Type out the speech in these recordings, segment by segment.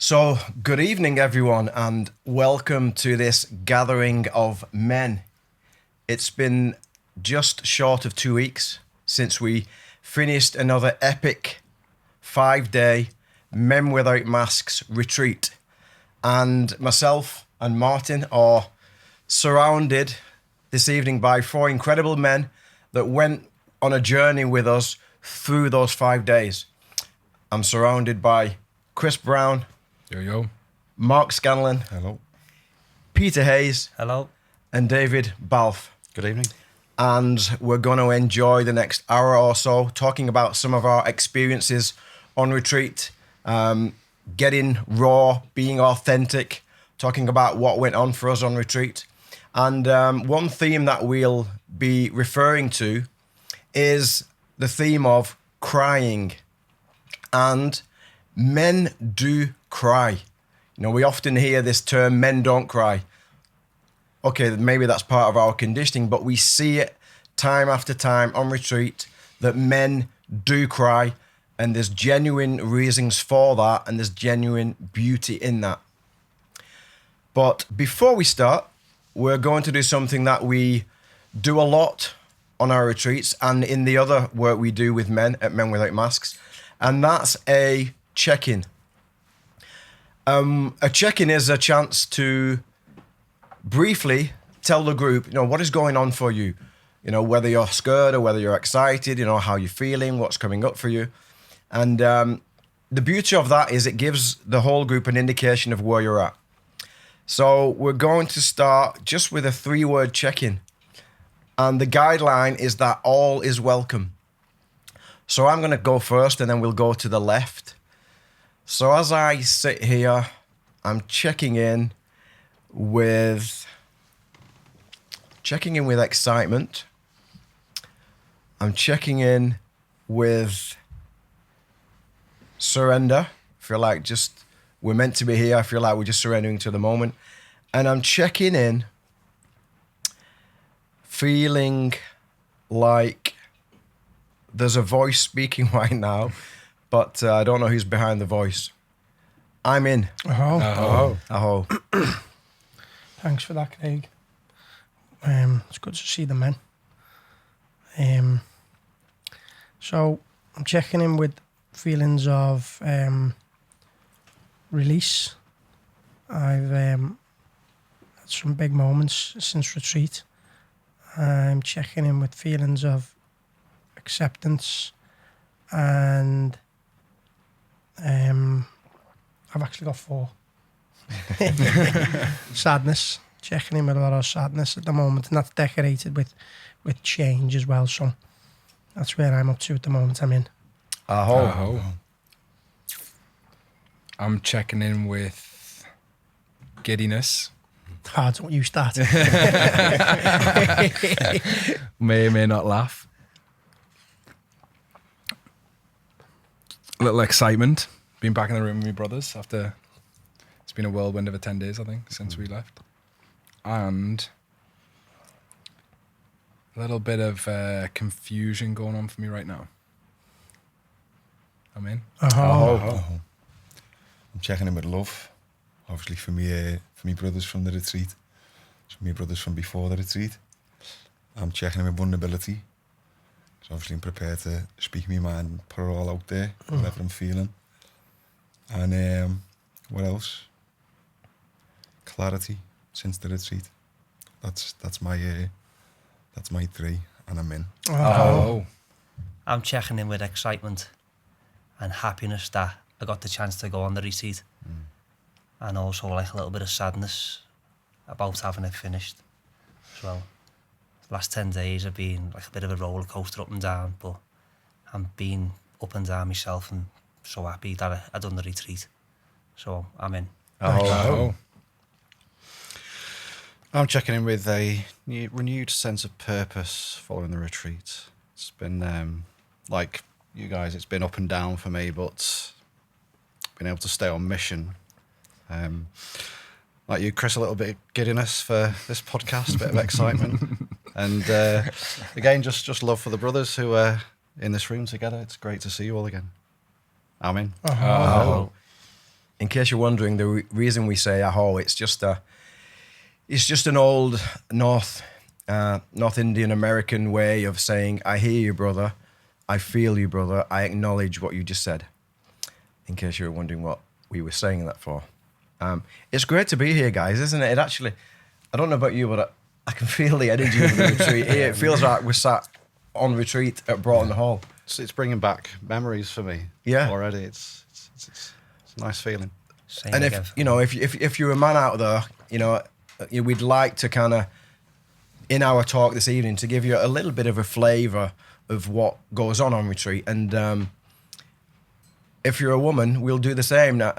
So, good evening, everyone, and welcome to this gathering of men. It's been just short of 2 weeks since we finished another epic 5-day Men Without Masks retreat. And myself and Martin are surrounded this evening by 4 incredible men that went on a journey with us through those 5 days. I'm surrounded by Chris Brown. Yo, yo. Mark Scanlon. Hello. Peter Hayes. Hello. And David Balfe. Good evening. And we're going to enjoy the next hour or so talking about some of our experiences on retreat, getting raw, being authentic, talking about what went on for us on retreat. And one theme that we'll be referring to is the theme of crying. And men do cry. You know, we often hear this term, men don't cry. Okay, maybe that's part of our conditioning, but we see it time after time on retreat that men do cry, and there's genuine reasons for that, and there's genuine beauty in that. But before we start, we're going to do something that we do a lot on our retreats and in the other work we do with men at Men Without Masks, and that's a check-in. A check-in is a chance to briefly tell the group, you know, what is going on for you. You know, whether you're scared or whether you're excited, you know, how you're feeling, what's coming up for you. And the beauty of that is it gives the whole group an indication of where you're at. So we're going to start just with a 3-word check-in. And the guideline is that all is welcome. So I'm going to go first and then we'll go to the left. So as I sit here, I'm checking in with excitement. I'm checking in with surrender. I feel like just we're meant to be here. I feel like we're just surrendering to the moment. And I'm checking in, feeling like there's a voice speaking right now, but I don't know who's behind the voice. I'm in. Aho. Thanks for that, Craig. It's good to see the men. So I'm checking in with feelings of release. I've had some big moments since retreat. I'm checking in with feelings of acceptance, and I've actually got 4. Sadness. Checking in with a lot of sadness at the moment, and that's decorated with change as well. So that's where I'm up to at the moment. I'm in. Aho. I'm checking in with giddiness. Don't you start. May not laugh. A little excitement. Being back in the room with my brothers after it's been a whirlwind of 10 days, I think, since we left. And a little bit of confusion going on for me right now. I'm in. Aho. I'm checking in with love, obviously for me brothers from the retreat, for me brothers from before the retreat. I'm checking in with vulnerability, so obviously I'm prepared to speak my mind, put it all out there, whatever I'm feeling. And what else? Clarity since the retreat. That's my 3, and I'm in. Oh. I'm checking in with excitement and happiness that I got the chance to go on the retreat. And also like a little bit of sadness about having it finished as well. The last 10 days have been like a bit of a roller coaster up and down, but I'm being up and down myself and so happy that I done the retreat. So I'm in. Oh. I'm checking in with a renewed sense of purpose following the retreat. It's been, like you guys, it's been up and down for me, but being able to stay on mission. Like you, Chris, a little bit of giddiness for this podcast, a bit of excitement. And again, just love for the brothers who are in this room together. It's great to see you all again. I'm in. Oh. in case you're wondering, the reason we say aho, it's just an old North Indian American way of saying, I hear you, brother. I feel you, brother. I acknowledge what you just said. In case you were wondering what we were saying that for. It's great to be here, guys, isn't it? It actually, I don't know about you, but I can feel the energy of the retreat here. It feels like we're sat on retreat at Broughton Hall. It's bringing back memories for me. Yeah. Already, it's a nice feeling. Same And again. if you're a man out there, we'd like to kind of, in our talk this evening, to give you a little bit of a flavour of what goes on retreat. And if you're a woman, we'll do the same. Now,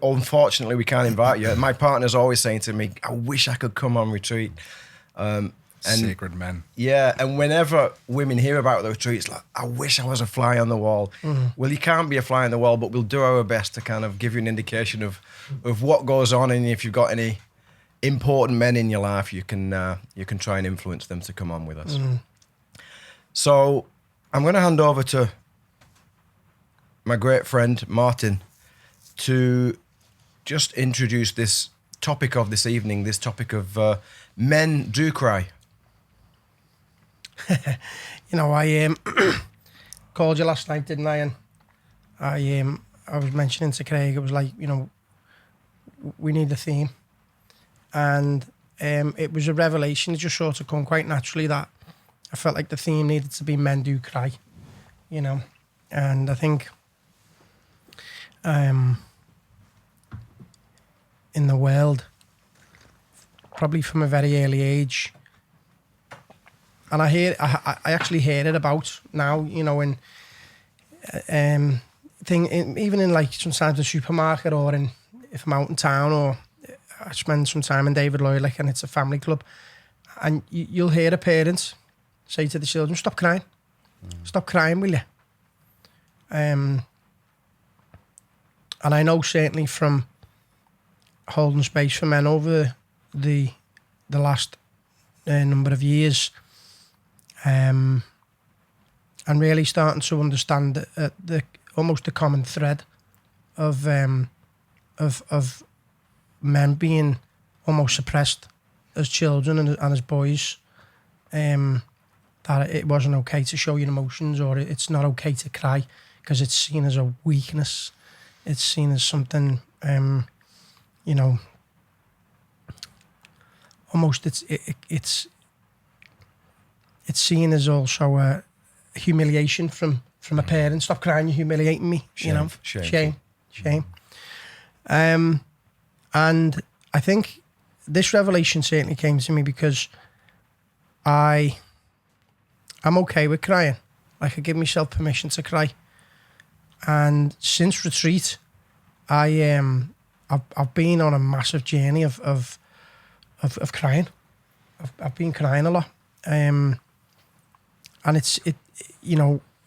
unfortunately, we can't invite you. My partner's always saying to me, I wish I could come on retreat. And Sacred men. yeah, and whenever women hear about the retreats, like, I wish I was a fly on the wall. Well, you can't be a fly on the wall, but we'll do our best to kind of give you an indication of what goes on, and if you've got any important men in your life, you can try and influence them to come on with us. So I'm going to hand over to my great friend Martin to just introduce this topic of this evening, this topic of men do cry. I called you last night, didn't I? And I was mentioning to Craig, it was like, we need a theme. And it was a revelation. It just sort of come quite naturally that I felt like the theme needed to be men do cry, And I think in the world, probably from a very early age, and I actually hear it about now, in even in like sometimes the supermarket, or if I'm out in town, or I spend some time in David Lloyd, and it's a family club, and you'll hear a parent say to the children, "Stop crying, stop crying, will you?" And I know certainly from holding space for men over the last number of years, and really starting to understand the almost the common thread of men being almost suppressed as children and as boys, that it wasn't okay to show your emotions, or it's not okay to cry because it's seen as a weakness. It's seen as something, almost it's seen as also a humiliation from a parent. Stop crying, you're humiliating me. Shame. And I think this revelation certainly came to me because I'm okay with crying. I could give myself permission to cry. And since retreat, I've been on a massive journey of crying. I've been crying a lot. And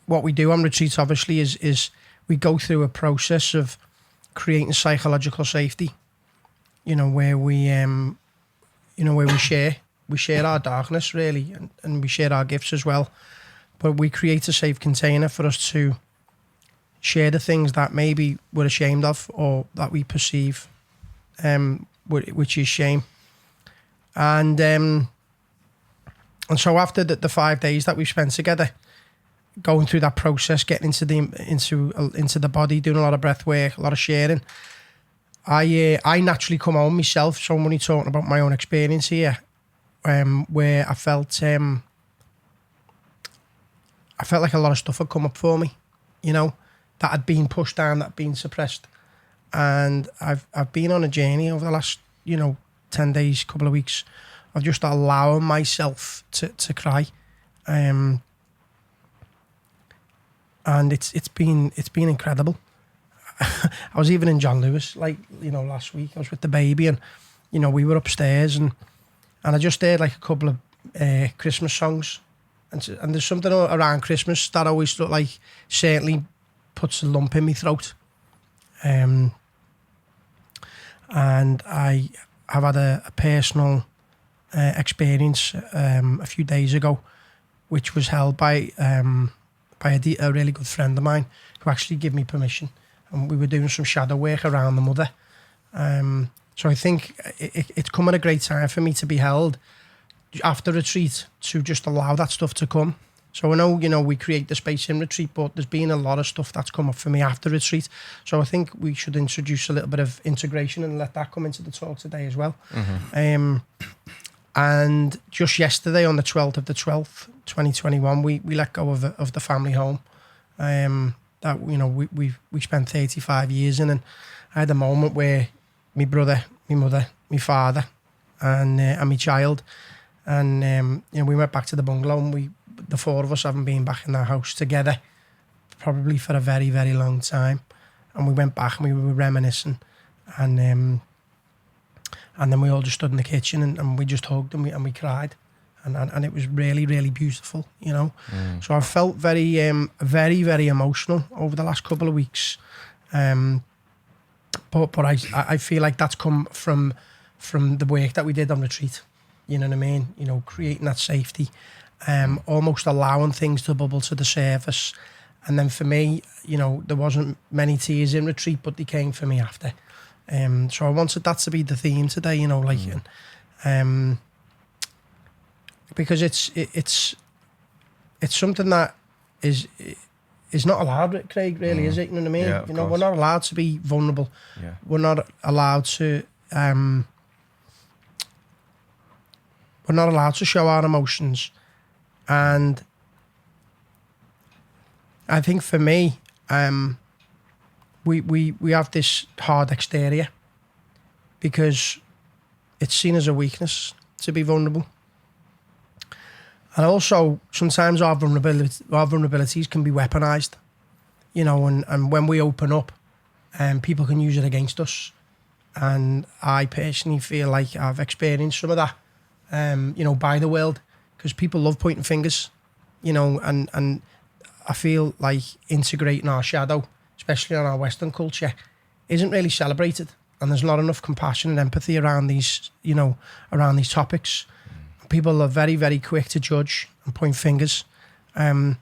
what we do on retreat obviously is we go through a process of creating psychological safety, where we share our darkness really, and we share our gifts as well, but we create a safe container for us to share the things that maybe we're ashamed of or that we perceive, which is shame. And so after the 5 days that we spent together, going through that process, getting into the body, doing a lot of breath work, a lot of sharing, I naturally come home myself. So I'm only talking about my own experience here, where I felt like a lot of stuff had come up for me, that had been pushed down, that had been suppressed. And I've been on a journey over the last, 10 days, couple of weeks, of just allowing myself to cry. And it's been incredible. I was even in John Lewis, last week. I was with the baby, and we were upstairs, and I just heard like a couple of Christmas songs, and there's something around Christmas that always certainly puts a lump in my throat. And I have had a personal experience a few days ago, which was held by a really good friend of mine, who actually gave me permission and we were doing some shadow work around the mother. So I think it's come at a great time for me to be held after retreat to just allow that stuff to come. So I know, we create the space in retreat, but there's been a lot of stuff that's come up for me after retreat. So I think we should introduce a little bit of integration and let that come into the talk today as well. And just yesterday, on the 12th of the 12th, 2021, we let go of the family home that we spent 35 years in, and I had a moment where my brother, my mother, my father, and my child, and we went back to the bungalow, and the four of us haven't been back in that house together probably for a very, very long time. And we went back and we were reminiscing, and then we all just stood in the kitchen and we just hugged and we cried, and it was really, really beautiful, So I felt very, very, very emotional over the last couple of weeks, but I feel like that's come from the work that we did on retreat. You know what I mean? Creating that safety, almost allowing things to bubble to the surface. And then for me, there wasn't many tears in retreat, but they came for me after. So I wanted that to be the theme today, because it's something that is not allowed, Craig, really, is it? You know what I mean? Yeah, we're not allowed to be vulnerable. Yeah. We're not allowed to show our emotions. And I think for me, we have this hard exterior because it's seen as a weakness to be vulnerable. And also, sometimes our vulnerabilities can be weaponized, and when we open up, people can use it against us. And I personally feel like I've experienced some of that, by the world, because people love pointing fingers, and I feel like integrating our shadow, especially in our Western culture, isn't really celebrated. And there's not enough compassion and empathy around these topics. People are very, very quick to judge and point fingers. And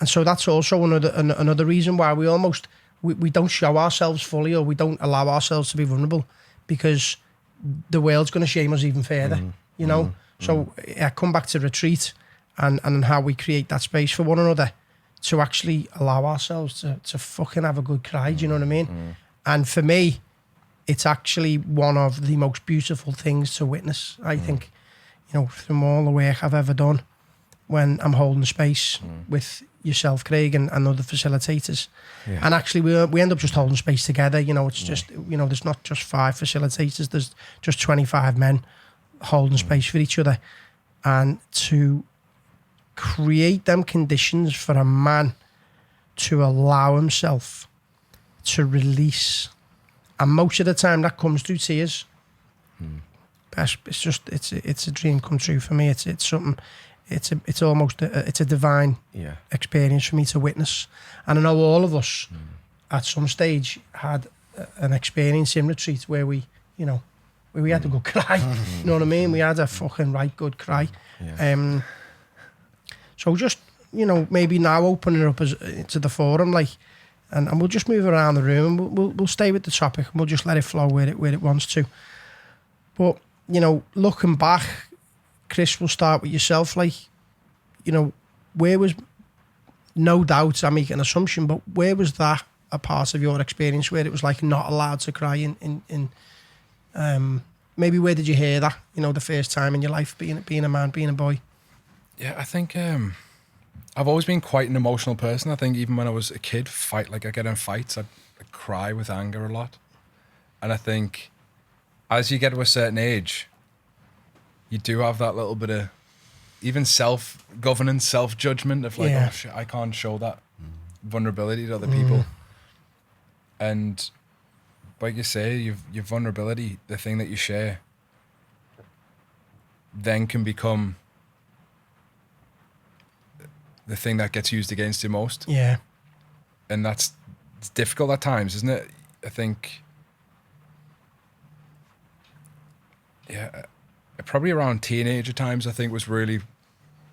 so that's also another reason why we don't show ourselves fully, or we don't allow ourselves to be vulnerable, because the world's going to shame us even further, So I come back to retreat and how we create that space for one another to actually allow ourselves to fucking have a good cry, do you know what I mean? And for me, it's actually one of the most beautiful things to witness, I think, from all the work I've ever done, when I'm holding space with yourself, Craig, and other facilitators. Yeah. And actually we end up just holding space together, it's just, there's not just 5 facilitators, there's just 25 men holding space for each other. And to create them conditions for a man to allow himself to release, and most of the time that comes through tears. It's a dream come true for me. It's something. It's almost a divine experience for me to witness. And I know all of us at some stage had an experience in retreat where we had a good cry. You know what I mean? We had a fucking right good cry. Yeah. So just maybe now opening it up to the forum, and we'll just move around the room, and we'll stay with the topic, and we'll just let it flow where it wants to. But looking back, Chris, we'll start with yourself. Where was, no doubt I'm making an assumption, but where was that a part of your experience where it was not allowed to cry in maybe where did you hear that, the first time in your life, being a man, being a boy? Yeah, I think I've always been quite an emotional person. I think even when I was a kid, I get in fights, I'd cry with anger a lot. And I think as you get to a certain age, you do have that little bit of even self-governance, self-judgment of oh shit, I can't show that vulnerability to other people. And like you say, your vulnerability, the thing that you share, then can become the thing that gets used against you most. Yeah. And it's difficult at times, isn't it? I think, probably around teenager times, I think, was really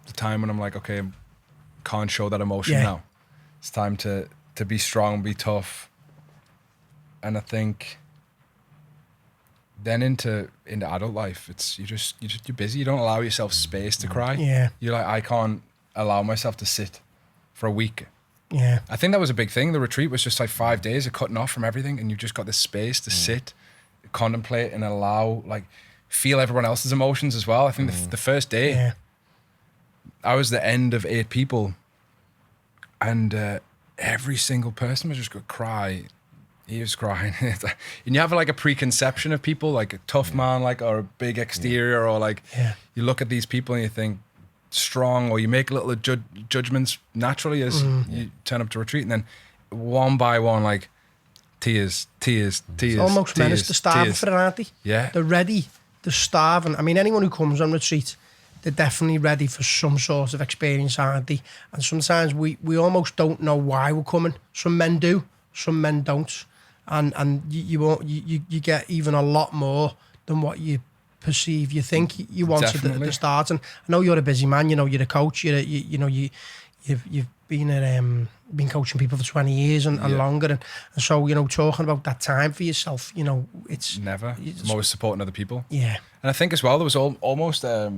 the time when I'm like, okay, I can't show that emotion now. It's time to be strong, be tough, And I think then into adult life, it's you're busy. You don't allow yourself space to cry. Yeah. You're like, I can't allow myself to sit for a week. Yeah. I think that was a big thing. The retreat was just like 5 days of cutting off from everything, and you've just got this space to sit, contemplate, and allow, like, feel everyone else's emotions as well. I think the first day, Yeah. I was the end of 8 people, and every single person was just going to cry. He was crying. And you have like a preconception of people, like a tough man, like, or a big exterior, or like, you look at these people and you think strong, or you make little judgments naturally as you turn up to retreat, and then one by one, like, tears. Almost menace to starve for it, aren't they? Yeah. They're ready to starve. And I mean, anyone who comes on retreat, they're definitely ready for some sort of experience, aren't they? And sometimes we almost don't know why we're coming. Some men do, some men don't. And you get even a lot more than what you perceive. You think you wanted at the start. And I know you're a busy man. You know, you're a coach. You've been coaching people for 20 years and longer. And so, you know, talking about that time for yourself, you know, it's... Never. I'm always supporting other people. Yeah. And I think as well, there was almost... I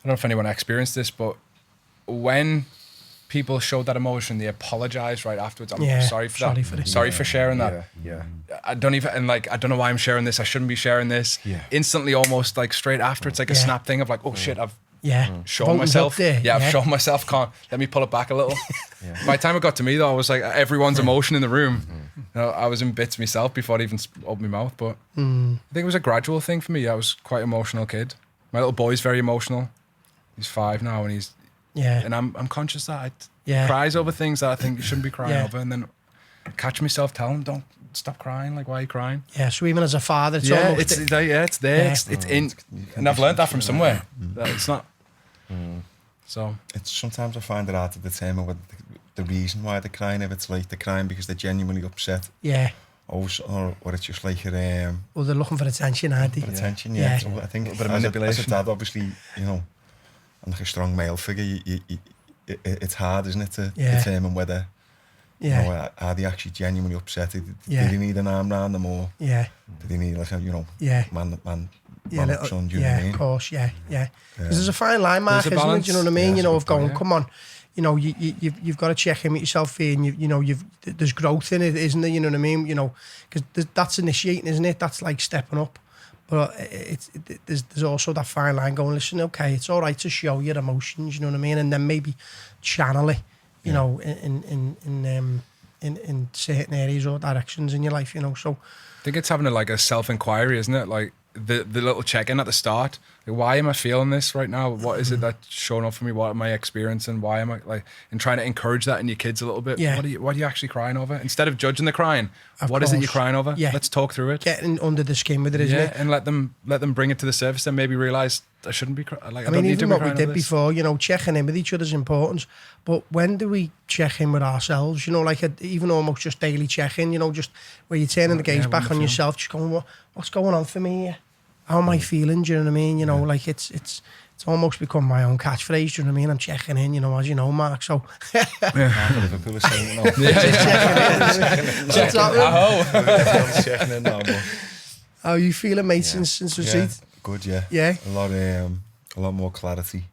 don't know if anyone experienced this, but when people showed that emotion, they apologized right afterwards. I'm sorry for that. Sorry for sharing that. Yeah. I don't know why I'm sharing this. I shouldn't be sharing this. Yeah. Instantly, almost like straight after, it's like a snap thing of like, oh shit, I've shown myself. I've shown myself. Can't let me pull it back a little. By the time it got to me though, I was like everyone's emotion in the room. You know, I was in bits myself before I even opened my mouth. But I think it was a gradual thing for me. I was quite an emotional kid. My little boy's very emotional. He's 5 now, and and I'm conscious that I cries over things that I think you shouldn't be crying over, and then catch myself telling him, don't stop crying. Like, why are you crying? Yeah, so even as a father, it's almost... it's there. Yeah. It's in, and I've learned that from somewhere. That it's not. So it's sometimes I find it hard to determine what the reason why they're crying. If it's like they're crying because they're genuinely upset. Yeah. Or it's just like they're looking for attention, aren't they? For attention, yeah. So I think a bit of manipulation. As a dad, obviously, you know, and like a strong male figure, it's hard, isn't it, to determine whether you know, are they actually genuinely upset? Do they need an arm round them, or do they need like a, you know, man up, son, do you know what I mean? Of course, because there's a fine line, Mark, isn't it? Do you know what I mean? You know, of going, come on, you know, you've got to check in with yourself here, and you know, there's growth in it, isn't there? You know what I mean? You know, because that's initiating, isn't it? That's like stepping up. But there's also that fine line going, listen, okay, it's all right to show your emotions, you know what I mean, and then maybe channel it, you know, in certain areas or directions in your life, you know. So I think it's having a self-inquiry, isn't it? Like the little check-in at the start. Like, why am I feeling this right now? What is it that's showing up for me? What am I experiencing? Why am I and trying to encourage that in your kids a little bit? Yeah. What are you actually crying over? Instead of judging the crying, what is it you're crying over? Yeah. Let's talk through it. Getting under the skin with it, isn't it? And let them bring it to the surface and maybe realise I shouldn't be crying. Like, I mean, even what we did before, you know, checking in with each other is important. But when do we check in with ourselves? You know, like even almost just daily check-in, you know, just where you're turning the gaze back on yourself, just going, what's going on for me here? How am I feeling? Do you know what I mean? You know, like it's almost become my own catchphrase. Do you know what I mean? I'm checking in, you know, as you know, Mark. So Liverpool is saying no. Checking in now. How are you feeling, mate? Since retreat? Good, yeah. Yeah. A lot more clarity.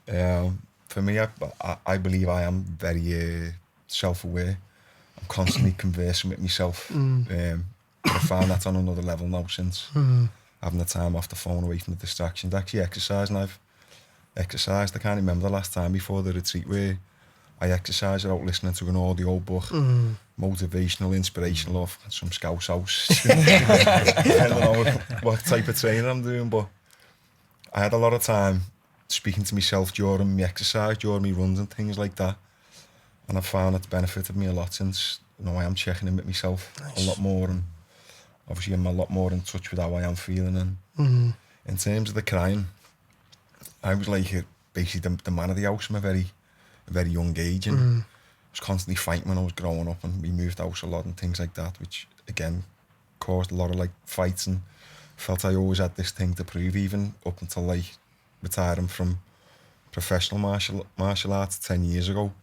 For me, I believe I am very self-aware. I'm constantly conversing with myself. But I found that on another level now since having the time off the phone, away from the distractions. Actually exercising, I've exercised. I can't remember the last time before the retreat where I exercised without listening to an audio book, motivational, inspirational, or some Scouse house. I don't know what type of training I'm doing, but I had a lot of time speaking to myself during my exercise, during my runs and things like that. And I found it's benefited me a lot since, you know, I am checking in with myself a lot more, and obviously I'm a lot more in touch with how I am feeling. And in terms of the crying, I was like basically the man of the house from a very young age, and I was constantly fighting when I was growing up, and we moved house a lot and things like that, which again caused a lot of like fights, and felt I always had this thing to prove, even up until like retiring from professional martial arts 10 years ago.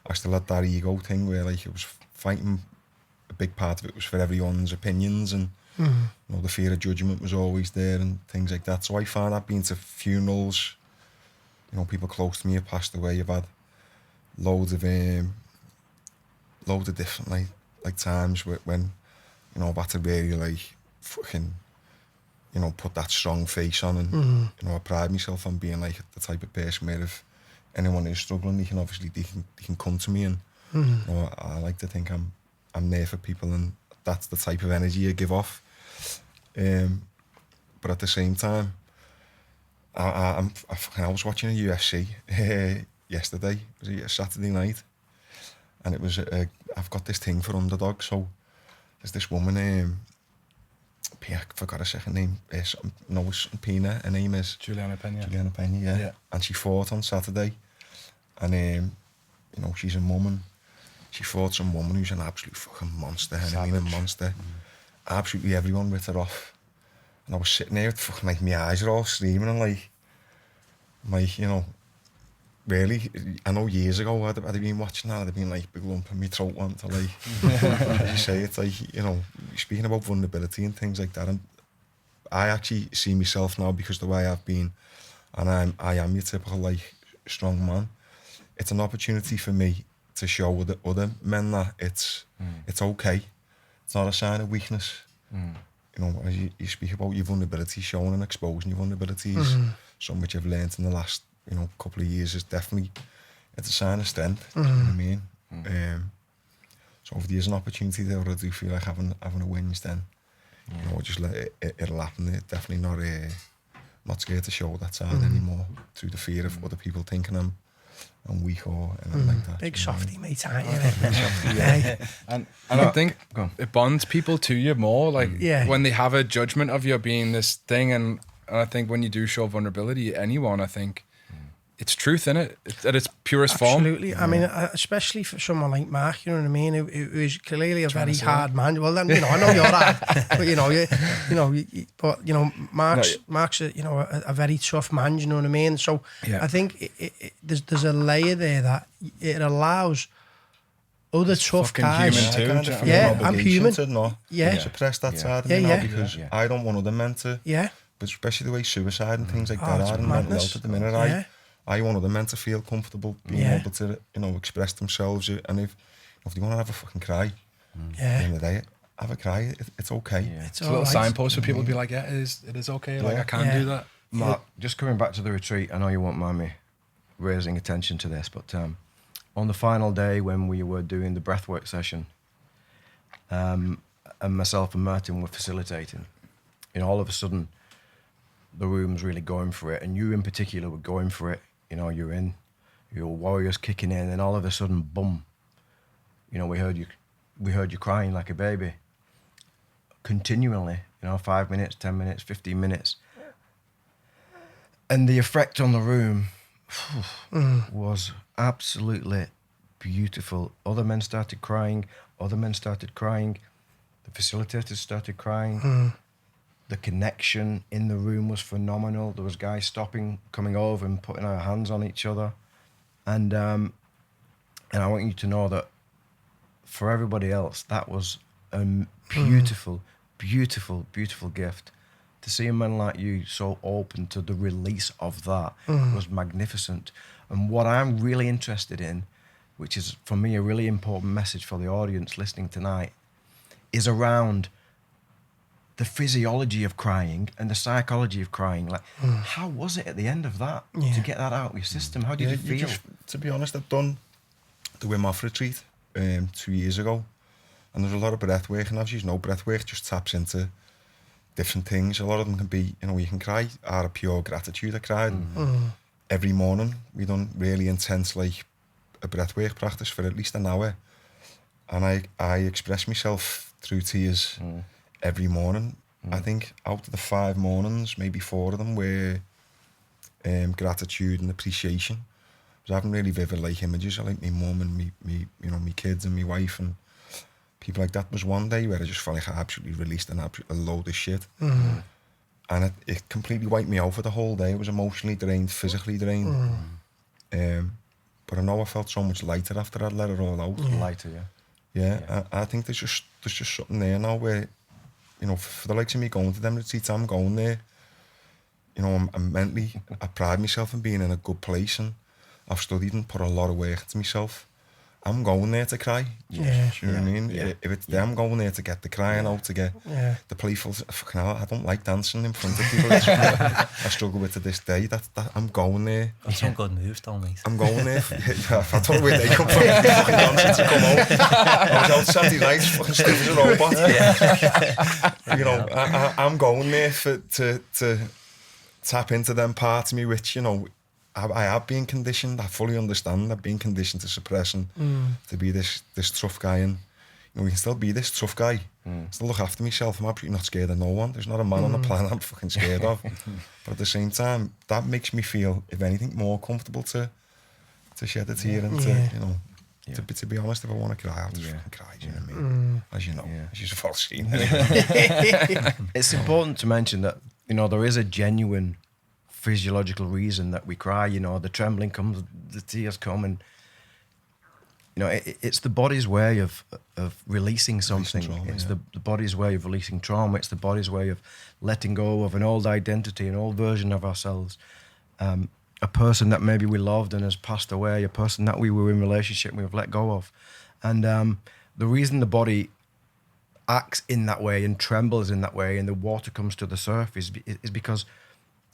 I still had that ego thing where like I was fighting a big part of it was for everyone's opinions, and you know, the fear of judgment was always there and things like that. So I found that being to funerals, you know, people close to me have passed away. You've had loads of different like times when you know, I've had to really like fucking, you know, put that strong face on, and you know, I pride myself on being like the type of person where if anyone is struggling, they can come to me, and you know, I like to think I'm there for people, and that's the type of energy I give off. But at the same time, I was watching a UFC yesterday. It was a Saturday night, and it was I've got this thing for underdogs. So there's this woman, I forgot her second name. It's Pina. Her name is Juliana Pena. Yeah. And she fought on Saturday, and you know, she's a mum, and she fought some woman who's an absolute fucking monster. And I mean, a monster. Absolutely everyone ripped her off. And I was sitting there, fucking like my eyes are all streaming, and like, you know, really, I know years ago I'd have been watching that, I'd have been like big lump in my throat, wanting to like, as you say, it's like, you know, speaking about vulnerability and things like that, and I actually see myself now, because the way I've been, and I am your typical like strong man, it's an opportunity for me to show other men that it's okay. It's not a sign of weakness. You know, as you speak about your vulnerability, showing and exposing your vulnerabilities, something which I've learned in the last, you know, couple of years, is definitely, it's a sign of strength. You know what I mean? So if there's an opportunity there, or I do feel like having a wins, then you know, just let it'll happen. It's definitely not scared to show that side anymore, through the fear of other people thinking I'm weak or anything like that. Big softy, mate, aren't you? And I think it bonds people to you more, like when they have a judgment of you being this thing, and I think when you do show vulnerability, anyone, I think it's truth in it, at its purest form. Absolutely. I mean, especially for someone like Mark, you know what I mean, who is clearly a very hard man. Well, then, you know, I know you're hard, but you know, Mark's a, you know, a very tough man. You know what I mean? So I think there's a layer there that it allows other tough guys. Human too. I'm human. To not suppress that side of me now, because I don't want other men to. But especially the way suicide and things like that are in mental health at the minute, I want other men to feel comfortable being able to, you know, express themselves. And if they want to have a fucking cry, at the end of the day, have a cry. It's okay. It's a little signpost for people to be like, it is okay. Like, I can do that. Mark, just coming back to the retreat, I know you won't mind me raising attention to this, but on the final day when we were doing the breathwork session, and myself and Martin were facilitating, you know, all of a sudden the room's really going for it, and you in particular were going for it. You know, you're in, your warriors kicking in, and all of a sudden, boom, you know, we heard you crying like a baby, continually, you know, 5 minutes, 10 minutes, 15 minutes. And the effect on the room was absolutely beautiful. Other men started crying, the facilitators started crying. The connection in the room was phenomenal. There was guys stopping, coming over and putting our hands on each other. And I want you to know that for everybody else, that was a beautiful, beautiful, beautiful gift. To see a man like you so open to the release of that was magnificent. And what I'm really interested in, which is for me a really important message for the audience listening tonight, is around the physiology of crying and the psychology of crying. Like, how was it at the end of that to get that out of your system? How did you feel? To be honest, I've done the Wim Hof retreat 2 years ago, and there's a lot of breath work, and obviously, no breath work just taps into different things. A lot of them can be, you know, you can cry out of pure gratitude. I cried every morning. We done really intense, like, a breath work practice for at least an hour, and I express myself through tears every morning. I think out of the 5 mornings, maybe 4 of them were gratitude and appreciation. I was having really vivid like images. I like my mum and me, you know, my kids and my wife and people like that. Was one day where I just felt like I absolutely released a load of shit, and it completely wiped me out for the whole day. I was emotionally drained, physically drained, but I know I felt so much lighter after I'd let it all out. Lighter, I think there's just something there now where, you know, for the likes of me going to them retreats, I'm going there. You know, I'm mentally, I pride myself in being in a good place, and I've studied and put a lot of work into myself. I'm going there to cry. Yeah. You know what I mean? Yeah. If it's them, I'm going there to get the crying out, to get the playful. Fucking hell, I don't like dancing in front of people. I struggle with to this day. That I'm going there. That's some good moves, though, mate. I'm going there. I don't know where they come from. Fucking dancing to come out. I was out Saturday night, fucking stiff as a robot. You know, I'm going there to tap into them parts of me, which, you know, I have been conditioned. I fully understand. I've been conditioned to suppress and to be this tough guy, and, you know, we can still be this tough guy. Still look after myself. I'm absolutely not scared of no one. There's not a man on the planet I'm fucking scared of. But at the same time, that makes me feel, if anything, more comfortable to shed a tear and to, you know, to be honest, if I want to cry, I'll just fucking cry. Do you know what I mean? As you know, as you've all seen. It's important to mention that, you know, there is a genuine physiological reason that we cry. You know, the trembling comes, the tears come, and, you know, it's the body's way of releasing something. Trauma, it's the body's way of releasing trauma. It's the body's way of letting go of an old identity, an old version of ourselves, a person that maybe we loved and has passed away, a person that we were in relationship with, let go of. And the reason the body acts in that way and trembles in that way and the water comes to the surface is because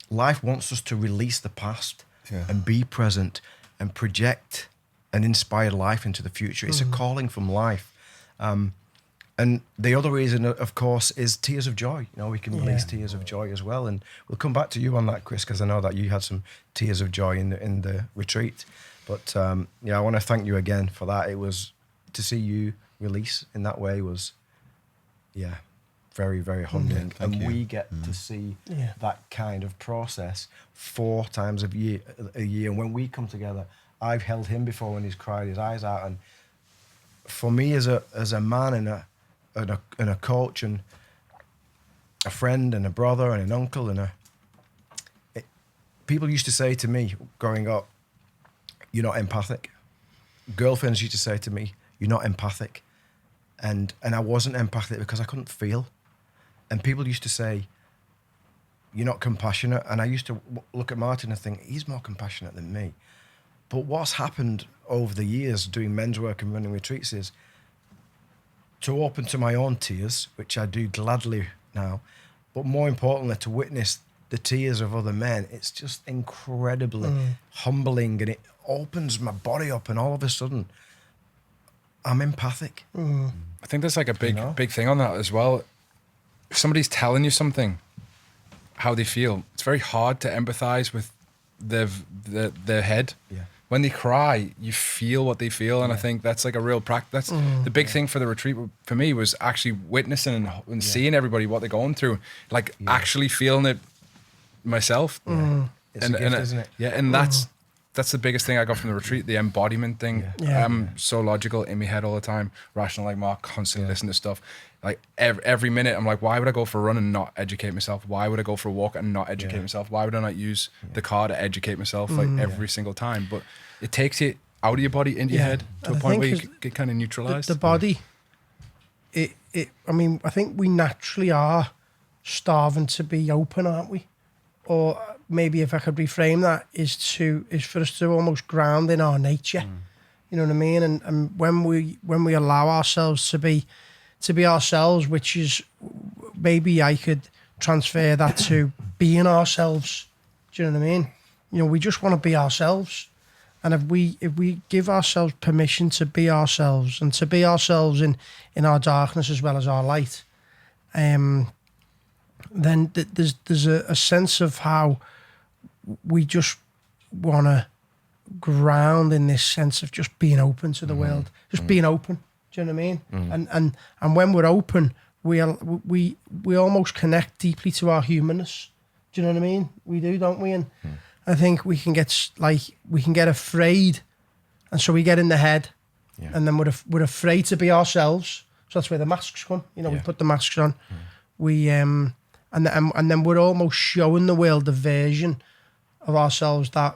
life wants us to release the past and be present and project an inspired life into the future. It's a calling from life. And the other reason, of course, is tears of joy. You know, we can release tears of joy as well. And we'll come back to you on that, Chris, because I know that you had some tears of joy in the retreat. But I want to thank you again for that. It was, to see you release in that way was, very, very humbling. Thank you. We get to see that kind of process 4 times a year. And when we come together, I've held him before when he's cried his eyes out. And for me, as a man and a coach and a friend and a brother and an uncle people used to say to me growing up, "You're not empathic." Girlfriends used to say to me, "You're not empathic," and I wasn't empathic because I couldn't feel. And people used to say, "You're not compassionate," and I used to look at Martin and think, he's more compassionate than me. But what's happened over the years doing men's work and running retreats is to open to my own tears, which I do gladly now, but more importantly, to witness the tears of other men. It's just incredibly humbling, and it opens my body up, and all of a sudden, I'm empathic. I think there's like a big thing on that as well. If somebody's telling you something, how they feel, it's very hard to empathize with their head. Yeah. When they cry, you feel what they feel, and I think that's like a real practice. That's the big thing for the retreat for me was actually witnessing and seeing everybody what they're going through, like actually feeling it myself. It's a gift, isn't it? Yeah, and that's the biggest thing I got from the retreat, the embodiment thing. I'm so logical in my head all the time, rational like Mark, constantly listening to stuff. Like every minute I'm like, why would I go for a run and not educate myself? Why would I go for a walk and not educate myself? Why would I not use the car to educate myself every single time? But it takes you out of your body, into your head, to a point where you get kind of neutralized. The body, I mean, I think we naturally are starving to be open, aren't we? Or maybe if I could reframe that, is for us to almost ground in our nature. You know what I mean? And when we allow ourselves to be ourselves, which is, maybe I could transfer that to being ourselves. Do you know what I mean? You know, we just want to be ourselves. And if we give ourselves permission to be ourselves, and to be ourselves in our darkness as well as our light, then there's a sense of how we just want to ground in this sense of just being open to the world, just being open. Do you know what I mean? And when we're open, we almost connect deeply to our humanness. Do you know what I mean? We do, don't we? And I think we can get afraid, and so we get in the head, and then we're afraid to be ourselves. So that's where the masks come. You know, we put the masks on. We and then we're almost showing the world the version of ourselves that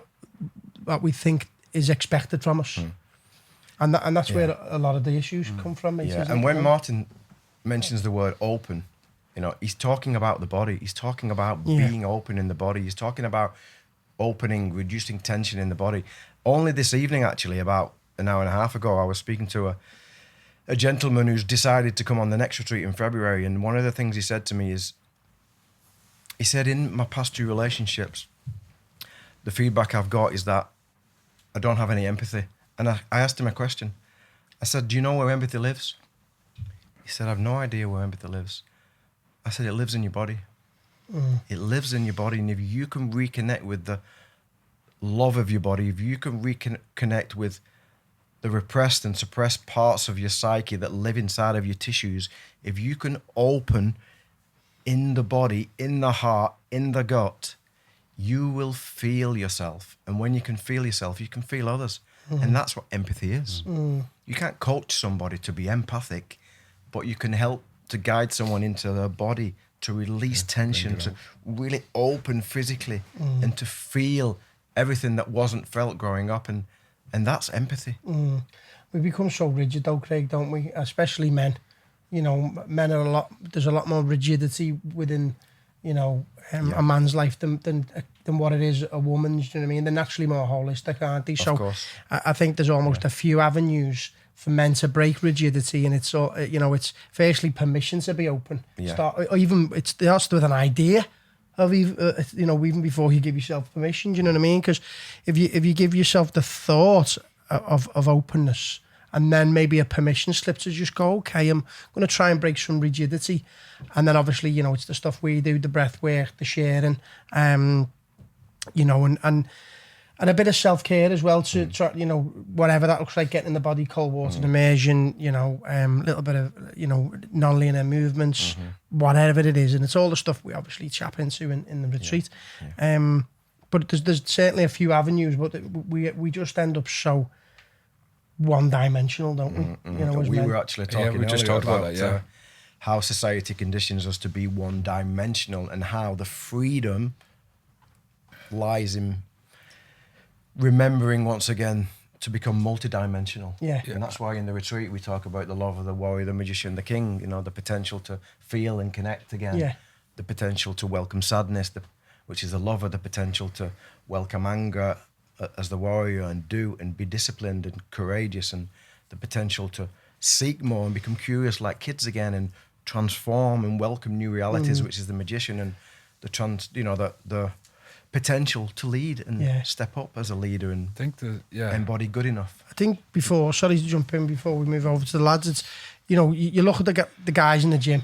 we think is expected from us. And that's where a lot of the issues come from. Yeah, and when Martin mentions the word open, you know, he's talking about the body. He's talking about being open in the body. He's talking about opening, reducing tension in the body. Only this evening, actually, about an hour and a half ago, I was speaking to a gentleman who's decided to come on the next retreat in February. And one of the things he said to me is, he said, in my past 2 relationships, the feedback I've got is that I don't have any empathy. And I asked him a question. I said, do you know where empathy lives? He said, I've no idea where empathy lives. I said, it lives in your body. It lives in your body. And if you can reconnect with the love of your body, if you can reconnect with the repressed and suppressed parts of your psyche that live inside of your tissues, if you can open in the body, in the heart, in the gut, you will feel yourself. And when you can feel yourself, you can feel others. And that's what empathy is. You can't coach somebody to be empathic, but you can help to guide someone into their body, to release tension, to really open physically and to feel everything that wasn't felt growing up. And that's empathy. We become so rigid though, Craig, don't we? Especially men. You know, men are there's a lot more rigidity within, you know, a man's life than what it is a woman's, do you know what I mean? They're naturally more holistic, aren't they? So Of course. I think there's almost a few avenues for men to break rigidity, and it's, you know, it's firstly permission to be open. Yeah. Or even it starts with an idea of, you know, even before you give yourself permission, do you know what I mean? Because if you give yourself the thought of openness, and then maybe a permission slip to just go, okay, I'm going to try and break some rigidity. And then obviously, you know, it's the stuff we do, the breath work, the sharing, you know, and a bit of self-care as well to try, you know, whatever that looks like, getting in the body, cold water immersion, you know, a little bit of, you know, non-linear movements, whatever it is. And it's all the stuff we obviously chap into in the retreat. But there's certainly a few avenues, but we just end up so one-dimensional, don't we? You know, as we men. were actually talking we just earlier talked about that, how society conditions us to be one-dimensional, and how the freedom lies in remembering once again to become multidimensional. Yeah. And that's why in the retreat we talk about the love of the warrior, the magician, the king, you know, the potential to feel and connect again. Yeah. The potential to welcome sadness, which is the lover, the potential to welcome anger as the warrior and do and be disciplined and courageous, and the potential to seek more and become curious like kids again and transform and welcome new realities, which is the magician, and the potential to lead and step up as a leader and embody good enough. I think before, sorry to jump in before we move over to the lads, it's, you know, you look at the guys in the gym,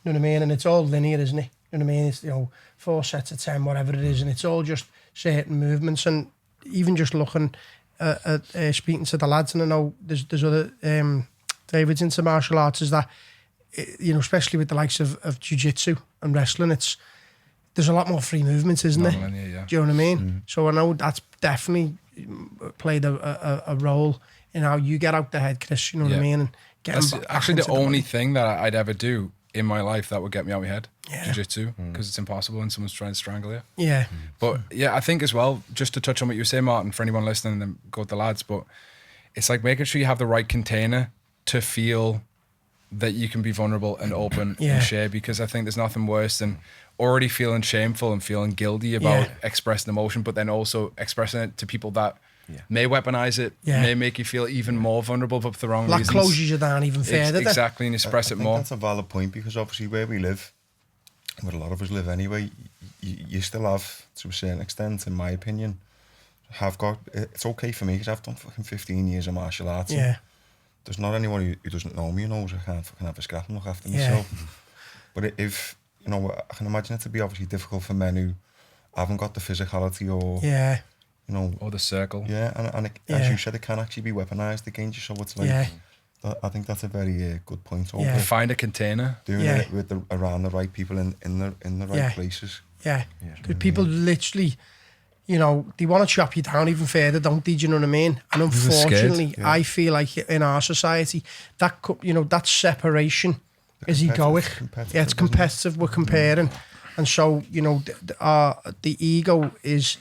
you know what I mean, and it's all linear, isn't it? You know what I mean? It's, you know, 4 sets of 10, whatever it is, and it's all just certain movements. And even just looking at speaking to the lads, and I know there's other David's into martial arts, is that, you know, especially with the likes of jiu-jitsu and wrestling, there's a lot more free movements, isn't there? Yeah. Do you know what I mean? So I know that's definitely played a role in how you get out the head, Chris, you know what I mean? And that's back actually into the only body. thing that I'd ever do in my life that would get me out of my head. Yeah. Jiu-jitsu, because it's impossible and someone's trying to strangle you. Yeah. But yeah, I think as well, just to touch on what you were saying, Martin, for anyone listening, and then go with the lads, but it's like making sure you have the right container to feel that you can be vulnerable and open and share, because I think there's nothing worse than already feeling shameful and feeling guilty about expressing emotion, but then also expressing it to people that may weaponize it, may make you feel even more vulnerable, but for the wrong reasons. That closes you down even further. Exactly, and you express I it think more. That's a valid point, because obviously where we live, where a lot of us live anyway, you still have, to a certain extent, in my opinion, it's okay for me because I've done fucking 15 years of martial arts. Yeah. There's not anyone who doesn't know me who knows I can't fucking have a scrap and look after myself. But if, you know, I can imagine it to be obviously difficult for men who haven't got the physicality or, you know, or the circle. Yeah, and as you said, it can actually be weaponised against you. So it's like, I think that's a very good point. Find a container. Doing it with around the right people in the right places. Yeah, because people literally, you know, they want to chop you down even further, don't they? Do you know what I mean? And unfortunately, I feel like in our society, that, you know, that separation is egoic. Yeah, it's competitive. We're comparing, and so, you know, the ego is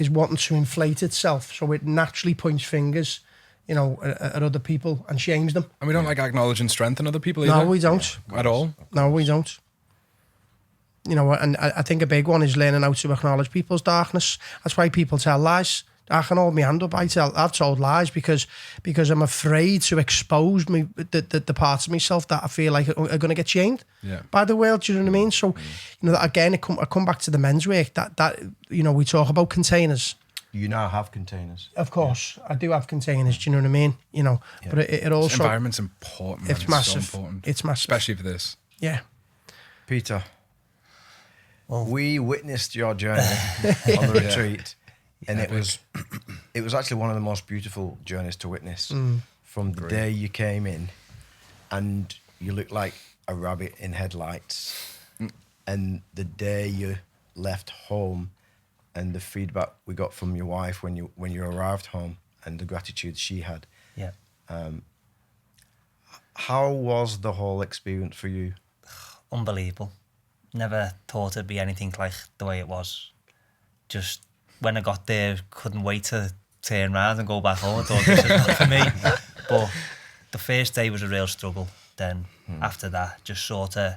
wanting to inflate itself, so it naturally points fingers. you know, at other people and shames them. And we don't like acknowledging strength in other people either. No, we don't. At all. No, we don't. You know, and I think a big one is learning how to acknowledge people's darkness. That's why people tell lies. I can hold my hand up. I've told lies because I'm afraid to expose me the parts of myself that I feel like are going to get shamed by the world. Do you know what I mean? So, you know, again, I come back to the men's work. That you know, we talk about containers. You now have containers. Of course, I do have containers. Do you know what I mean? You know, but it also Environment's important. It's massive. So important. It's massive, especially for this. Yeah. Peter, we witnessed your journey on the retreat, and it was actually one of the most beautiful journeys to witness. From the day you came in, and you looked like a rabbit in headlights, and the day you left home, and the feedback we got from your wife when you arrived home, and the gratitude she had. Yeah. How was the whole experience for you? Unbelievable. Never thought it'd be anything like the way it was. Just when I got there, couldn't wait to turn around and go back home. I thought this is not for me. But the first day was a real struggle. Then after that, just sort of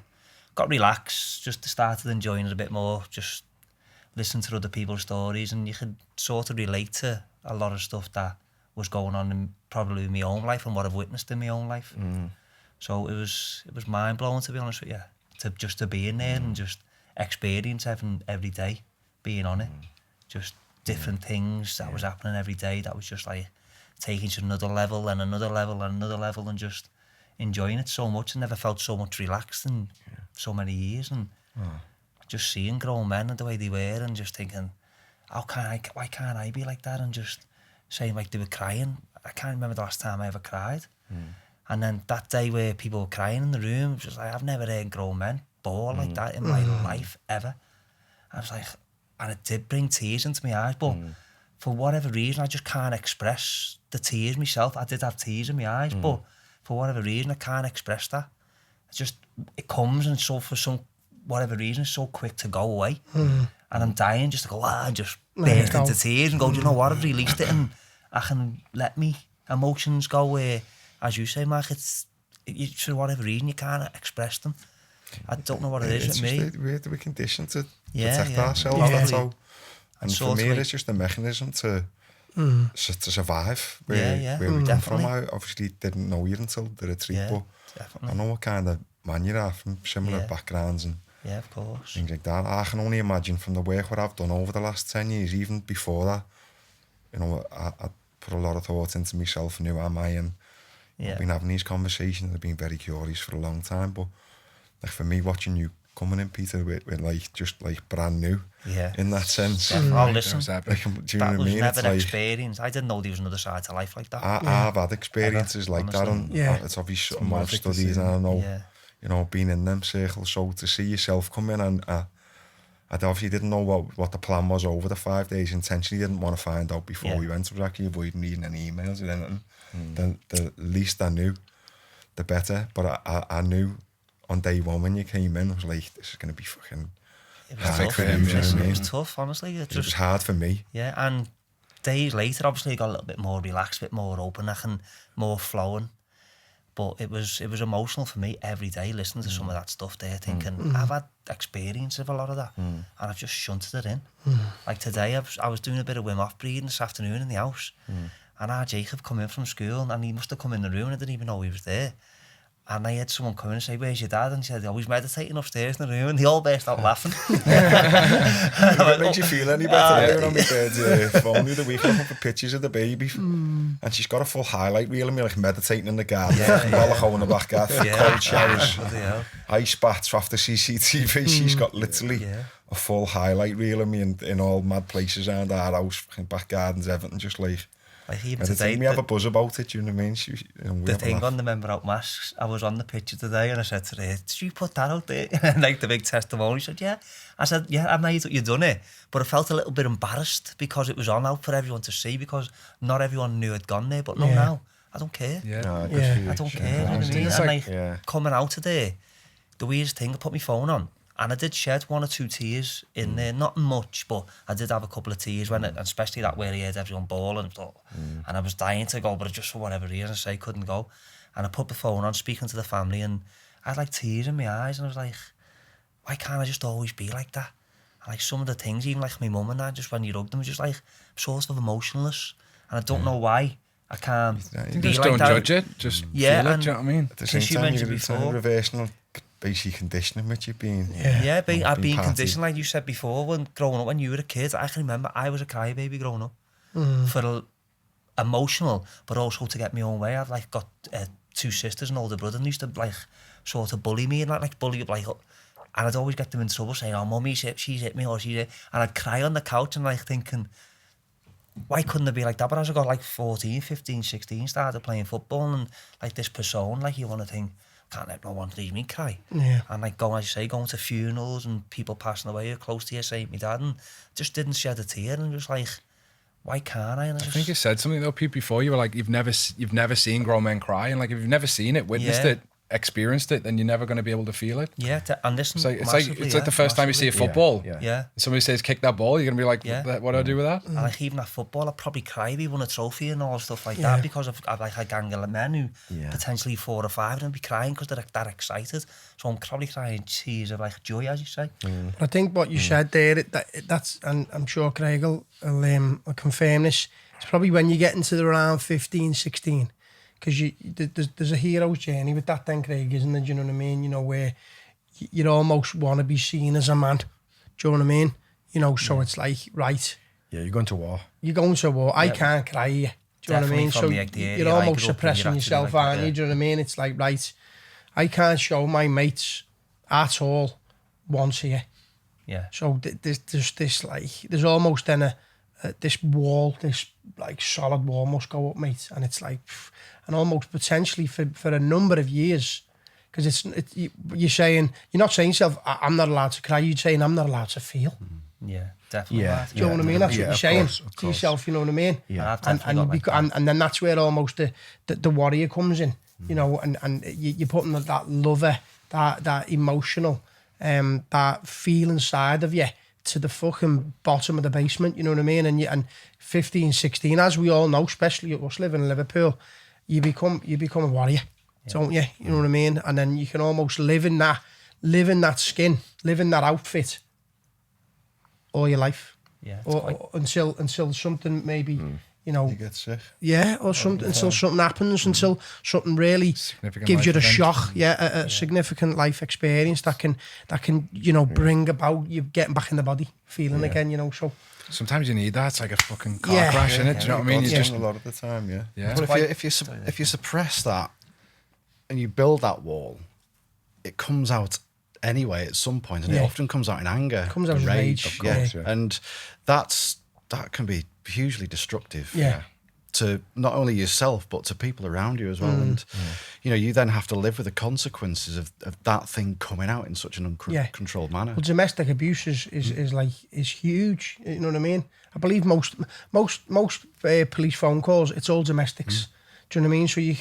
got relaxed, just started enjoying it a bit more, just listen to other people's stories, and you could sort of relate to a lot of stuff that was going on in probably in my own life and what I've witnessed in my own life. So it was mind blowing, to be honest with you, to be in there and just experience every day being on it. Just different things that was happening every day that was just like taking to another level and another level and another level, and just enjoying it so much. I never felt so much relaxed in so many years, and just seeing grown men and the way they were, and just thinking, why can't I be like that? And just saying, like, they were crying. I can't remember the last time I ever cried. And then that day where people were crying in the room, just like, I've never heard grown men bawl like that in my life ever. I was like, and it did bring tears into my eyes, but for whatever reason, I just can't express the tears myself. I did have tears in my eyes, but for whatever reason, I can't express that. It comes, and so for some whatever reason, it's so quick to go away. And I'm dying just to go, and just burst into tears and go, do you know what, I've released it, and I can let me emotions go where, as you say, Mark, for whatever reason, you can't express them. I don't know what it is with me. We're conditioned to Yeah, protect yeah. ourselves. Yeah. That's how. And for me, Sort of it's just a mechanism to survive. Where we come definitely. from, I obviously didn't know you until the retreat, but definitely. I know what kind of man you are from similar backgrounds and Yeah, of course. things like that. I can only imagine from the work what I've done over the last 10 years, even before that, you know, I put a lot of thought into myself and who am I, and I've been having these conversations. I've been very curious for a long time, but like for me, watching you coming in, Peter, with like just like brand new, in that sense. Oh, listen, Like, do you know that what I was mean? never It's like, experience. I didn't know there was another side to life like that. I've had experiences like that, and it's obviously something I've studied, and I know, you know, being in them circles. So to see yourself come in, and I obviously didn't know what the plan was over the 5 days. Intentionally didn't want to find out before we went. I was actually avoiding reading any emails or anything. The least I knew, the better. But I knew on day one when you came in, I was like, this is going to be fucking hard for you. It was tough, honestly. It was hard for me. Yeah, and days later, obviously, I got a little bit more relaxed, a bit more open, and more flowing. But it was emotional for me every day, listening to some of that stuff there, thinking, I've had experience of a lot of that, and I've just shunted it in. Like today, I was doing a bit of Wim Hof breathing this afternoon in the house, and our Jacob come in from school, and he must have come in the room, and I didn't even know he was there. And I had someone come in and say, where's your dad? And he said, oh, he's meditating upstairs in the room. And they all burst out laughing. It makes you feel any better. When on my bed phone the other week, looking for pictures of the baby. And she's got a full highlight reel of me, like meditating in the garden. Bollock in the back garden, cold showers, ice baths after CCTV. She's got literally a full highlight reel of me in all mad places around our house, fucking back gardens, everything, just like even today, we have a buzz about it, you know what I mean? The thing on the member out masks, I was on the picture today and I said to her, did you put that out there? Like the big testimony. She said, yeah. I said, yeah, I made it, you done it. But I felt a little bit embarrassed because it was on out for everyone to see, because not everyone knew I'd gone there. But no, now, I don't care. No, I don't care. You know what I mean? And like coming out today, the weirdest thing, I put my phone on And I did shed 1 or 2 tears in there, not much, but I did have a couple of tears when especially that where I heard everyone bawling, and I was dying to go, but just for whatever reason, I couldn't go. And I put the phone on, speaking to the family, and I had like tears in my eyes, and I was like, why can't I just always be like that? And like some of the things, even like my mum and dad, just when you hug them, just like sort of emotionless, and I don't know why. I can't be Just like don't that. judge it. Just feel it. Do you know what I mean? At the same Because you time, mentioned you're before. kind of reversing basic conditioning which you've been. I've been party. conditioned, like you said before, when growing up, when you were a kid. I can remember I was a crybaby growing up, for emotional, but also to get my own way. I've like got 2 sisters and older brother, and they used to like sort of bully me and like bully like, and I'd always get them in trouble saying, "Oh, mummy's she's hit me," or she's hit, and I'd cry on the couch and like thinking, why couldn't it be like that? But as I got like 14, 15, 16, started playing football, and like this persona, like you want to think, can't let no one leave me cry. Yeah. And like going to funerals and people passing away close to you, saying my dad, and just didn't shed a tear, and just like, why can't I? And I think you said something though, Pete, before. You were like, you've never seen grown men cry, and like if you've never seen it, witnessed it, experienced it, then you're never going to be able to feel it. Yeah, and listen, It's like the first time you see a football. Yeah. Somebody says kick that ball, you're gonna be like, what do I do with that? And like even at football, I'd probably cry if he won a trophy and all stuff like that, because of like a gang of men who potentially 4 or 5 of them be crying because they're that excited. So I'm probably crying tears of like joy, as you say. I think what you said there, that's, and I'm sure Craig will confirm this, it's probably when you get into the around 15, 16, because there's a hero's journey with that then, Craig, isn't there? Do you know what I mean? You know, where you almost want to be seen as a man. Do you know what I mean? You know, so it's like, right. Yeah, you're going to war. You're going to war. I can't cry here. Do you know what I mean? So you're almost suppressing yourself, aren't you? Do you know what I mean? It's like, right, I can't show my mates at all once here. Yeah. So there's this like, there's almost then this wall, this like solid wall must go up, mate. And it's like, and almost potentially for a number of years, because you're saying, you're not saying to yourself, I'm not allowed to cry. You're saying, I'm not allowed to feel. Yeah, definitely. Yeah. Do you know what I mean? That's what you're saying of to yourself, you know what I mean? Yeah. And then that's where almost the warrior comes in, you know, and you're putting that lover, that emotional, that feel inside of you to the fucking bottom of the basement, you know what I mean? And 15, 16, as we all know, especially us living in Liverpool, you become a warrior, don't you? You know what I mean? And then you can almost live in that skin, live in that outfit all your life. Yeah. Or until something maybe, you know, You get sick. yeah, or something until something happens, until something really Significant gives you life the event. shock, a significant life experience that can you know bring about you getting back in the body, feeling again, you know. So Sometimes you need that. It's like a fucking car Yeah. crash, innit? Do you know what I mean? You just a lot of the time, yeah. yeah. But if you suppress that and you build that wall, it comes out anyway at some point, and it often comes out in anger, Comes out as rage, of course, yeah. And that can be hugely destructive. Yeah. To not only yourself but to people around you as well, and you know, you then have to live with the consequences of that thing coming out in such an uncontrolled manner. well, domestic abuse is huge. You know what I mean? I believe most police phone calls, it's all domestics. Do you know what I mean? So you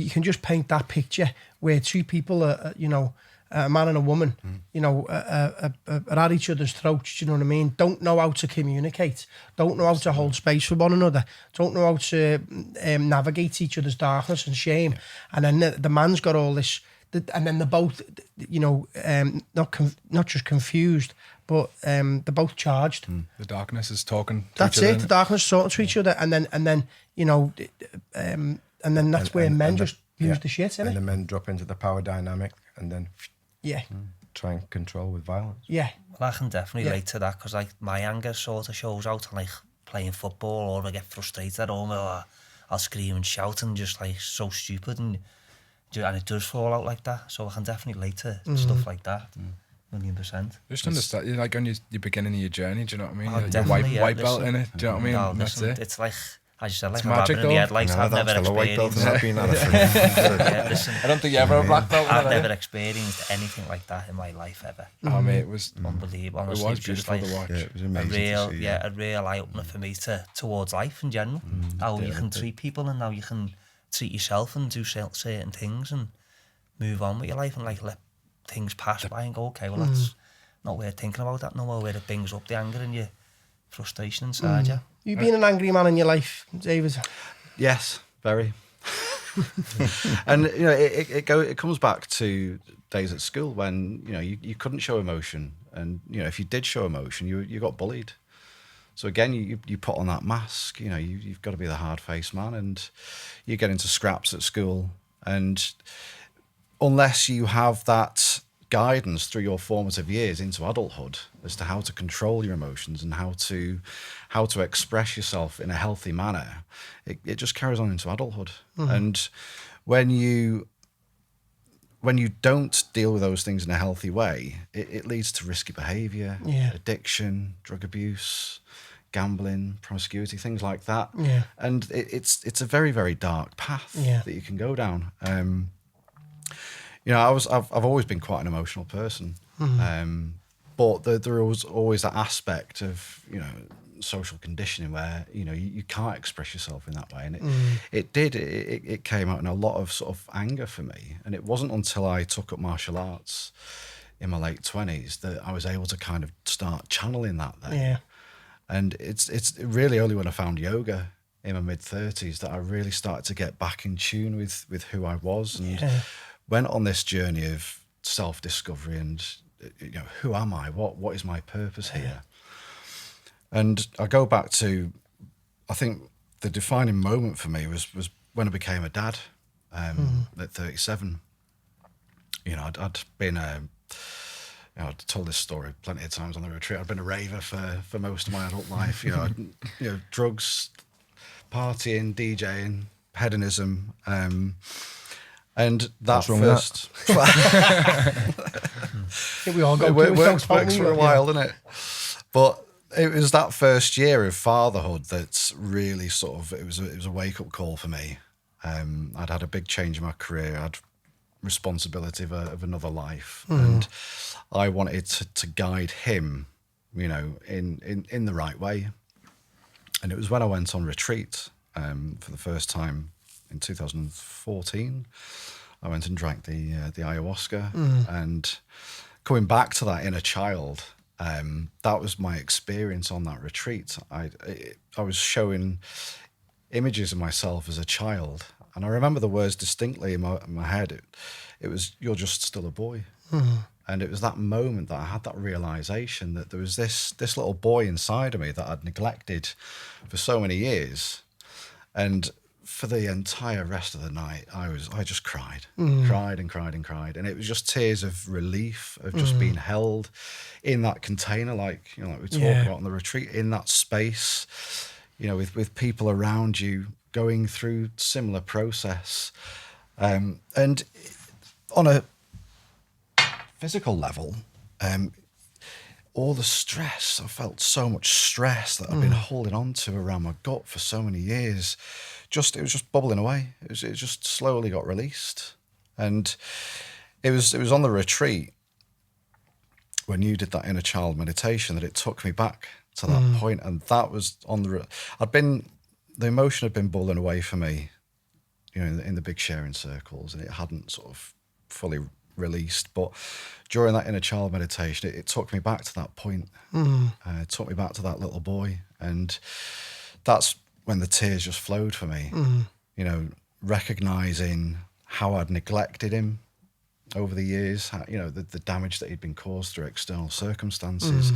can just paint that picture where 2 people are, you know, a man and a woman, you know, are at each other's throats, do you know what I mean? Don't know how to communicate, don't know how to hold space for one another, don't know how to navigate each other's darkness and shame. And then the man's got all this, and then they're both, you know, not just confused, but they're both charged. The darkness is talking to That's each other. it, the darkness is talking to each other, and then you know, and then that's where men just lose the shit, And innit? the men drop into the power dynamic and then Yeah, try and control with violence. yeah. Well, I can definitely relate to that, because like my anger sort of shows out on like playing football, or I get frustrated at home, or I'll scream and shout and just like so stupid, and it does fall out like that. So I can definitely relate to stuff like that, 1,000,000%. Just understand, you're like on your beginning of your journey, do you know what I mean? Oh, You're white definitely, yeah, belt in listen. it, do you know what I mean? No, That's listen, it. it's like, as you said, like It's a rabbit in magical. the headlights. I've never That's a white belt experienced. and I've been at it for Yeah, listen, I don't think you ever a black belt. I've have you? never experienced anything like that in my life ever. Oh mate, it was Unbelievable. it Honestly, was it's just beautiful like to watch. Yeah, it was amazing to see. a real eye opener for me towards life in general. How you can treat people and how you can treat yourself and do certain things and move on with your life and like let things pass by and go, okay, well not worth thinking about that no more, where it brings up the anger and your frustration inside you. You've been an angry man in your life, David. Yes, very. And you know, it comes back to days at school when you couldn't show emotion, and if you did show emotion, you got bullied. So again, you put on that mask. You've got to be the hard-faced man, and you get into scraps at school, and unless you have that guidance through your formative years into adulthood as to how to control your emotions and how to express yourself in a healthy manner, it just carries on into adulthood. And when you don't deal with those things in a healthy way, it leads to risky behavior, addiction, drug abuse, gambling, promiscuity, things like that. And it's a very, very dark path that you can go down. I've always been quite an emotional person, but there was always that aspect of social conditioning where you can't express yourself in that way, and it came out in a lot of sort of anger for me. And it wasn't until I took up martial arts in my late 20s that I was able to kind of start channeling that then. And it's really only when I found yoga in my mid 30s that I really started to get back in tune with who I was, and went on this journey of self-discovery and who am I? What is my purpose here? And I go back to, I think the defining moment for me was when I became a dad at 37. I'd been I'd told this story plenty of times on the retreat. I'd been a raver for most of my adult life. Drugs, partying, DJing, hedonism. And that first... I think we all go it works for a while, doesn't it? But it was that first year of fatherhood that's really sort of, it was a wake-up call for me. I'd had a big change in my career. I had responsibility of another life, and I wanted to guide him, in the right way. And it was when I went on retreat for the first time in 2014. I went and drank the ayahuasca, and coming back to that inner child, that was my experience on that retreat. I was showing images of myself as a child, and I remember the words distinctly in my head. It was, "You're just still a boy." And it was that moment that I had that realization that there was this little boy inside of me that I'd neglected for so many years. And for the entire rest of the night, I just cried, cried and cried and cried. And it was just tears of relief, of just being held in that container, like we talk about on the retreat, in that space, with people around you going through similar process. And on a physical level, all the stress, I felt so much stress that I've been holding on to around my gut for so many years. It was just bubbling away. It just slowly got released. And it was on the retreat when you did that inner child meditation that it took me back to that point. And that was the emotion had been bubbling away for me, in the big sharing circles, and it hadn't sort of fully released. But during that inner child meditation, it took me back to that point. It took me back to that little boy, and that's when the tears just flowed for me. Recognizing how I'd neglected him over the years, the damage that he'd been caused through external circumstances.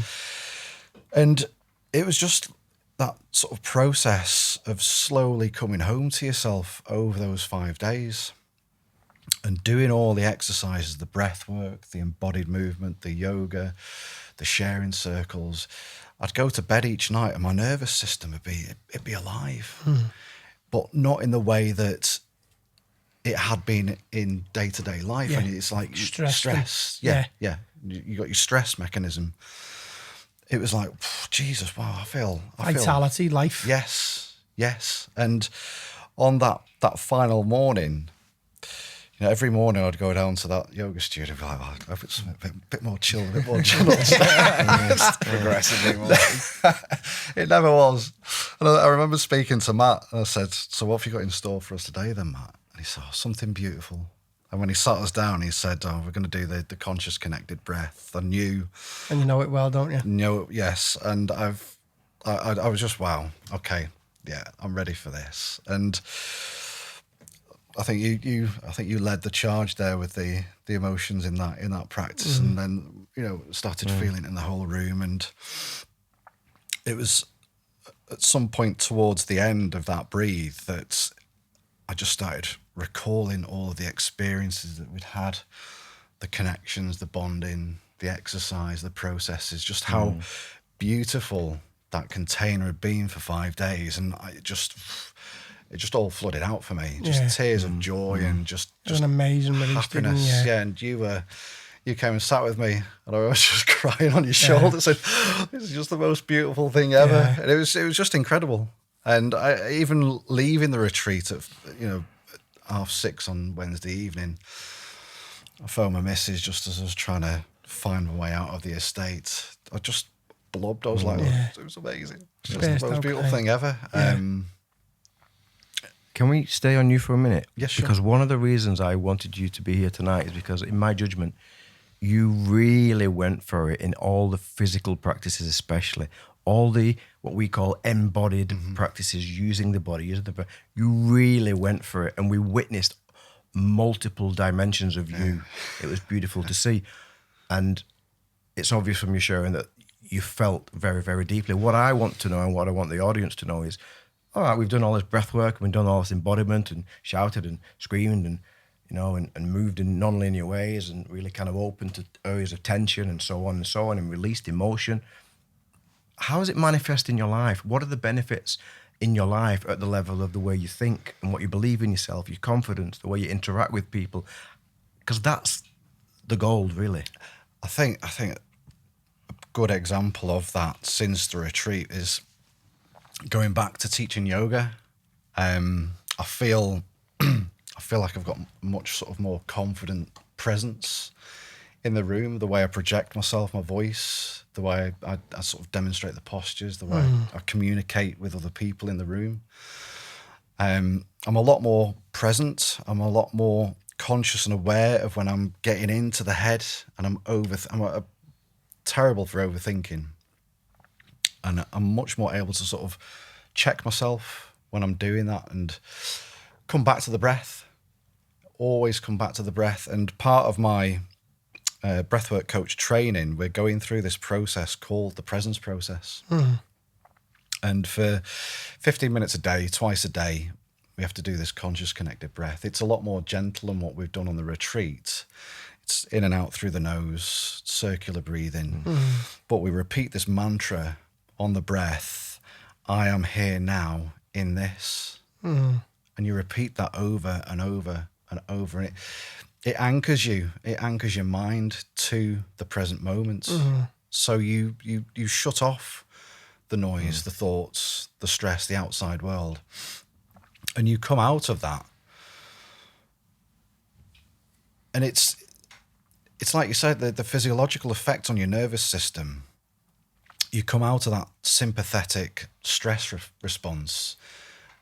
And it was just that sort of process of slowly coming home to yourself over those 5 days. And doing all the exercises, the breath work, the embodied movement, the yoga, the sharing circles. I'd go to bed each night and my nervous system would be alive, but not in the way that it had been in day-to-day life. Yeah. And it's like stress. Yeah. You got your stress mechanism. It was like, Jesus, wow, I feel Vitality, life. Yes. And on that final morning, every morning I'd go down to that yoga studio and be like, I hope it's a bit more chill, a bit more chill. Progressively more. It never was. And I remember speaking to Matt, and I said, "So what have you got in store for us today then, Matt?" And he said, "Something beautiful." And when he sat us down, he said, "Oh, we're going to do the conscious connected breath." I knew, And you know it well, don't you? yes. And I was just, wow, okay, yeah, I'm ready for this. And I think you led the charge there with the emotions in that practice, and then started feeling it in the whole room. And it was at some point towards the end of that breathe that I just started recalling all of the experiences that we'd had, the connections, the bonding, the exercise, the processes, just how beautiful that container had been for 5 days. And it just all flooded out for me. Just tears of joy and just an amazing release, didn't happiness. you? Yeah, and you came and sat with me, and I was just crying on your shoulder. Said, "This is just the most beautiful thing ever." Yeah. And it was just incredible. And I even leaving the retreat at 6:30 on Wednesday evening, I phoned my missus just as I was trying to find my way out of the estate. I just blobbed. I was like, it was amazing. It's just the most beautiful thing ever. Yeah. Can we stay on you for a minute? Yes, sure. Because one of the reasons I wanted you to be here tonight is because, in my judgment, you really went for it in all the physical practices, especially all the what we call embodied practices, using the body, you really went for it, and we witnessed multiple dimensions of you. It was beautiful to see, and it's obvious from your sharing that you felt very, very deeply. What I want to know, and what I want the audience to know, is, all right, we've done all this breath work, we've done all this embodiment, and shouted and screamed and and moved in non-linear ways, and really kind of opened to areas of tension and so on, and released emotion. How does it manifest in your life? What are the benefits in your life at the level of the way you think and what you believe in yourself, your confidence, the way you interact with people? Because that's the gold, really. I think a good example of that since the retreat is going back to teaching yoga. I feel like I've got much sort of more confident presence in the room, the way I project myself, my voice, the way I sort of demonstrate the postures, the way I communicate with other people in the room. I'm a lot more present. I'm a lot more conscious and aware of when I'm getting into the head, and I'm terrible for overthinking. And I'm much more able to sort of check myself when I'm doing that and come back to the breath. Always come back to the breath. And part of my breathwork coach training, we're going through this process called the presence process. And for 15 minutes a day, twice a day, we have to do this conscious connected breath. It's a lot more gentle than what we've done on the retreat. It's in and out through the nose, circular breathing. But we repeat this mantra on the breath: I am here now in this. And you repeat that over and over and over. And it anchors you. It anchors your mind to the present moment. So you shut off the noise, the thoughts, the stress, the outside world. And you come out of that. And it's like you said, the physiological effect on your nervous system. You come out of that sympathetic stress response,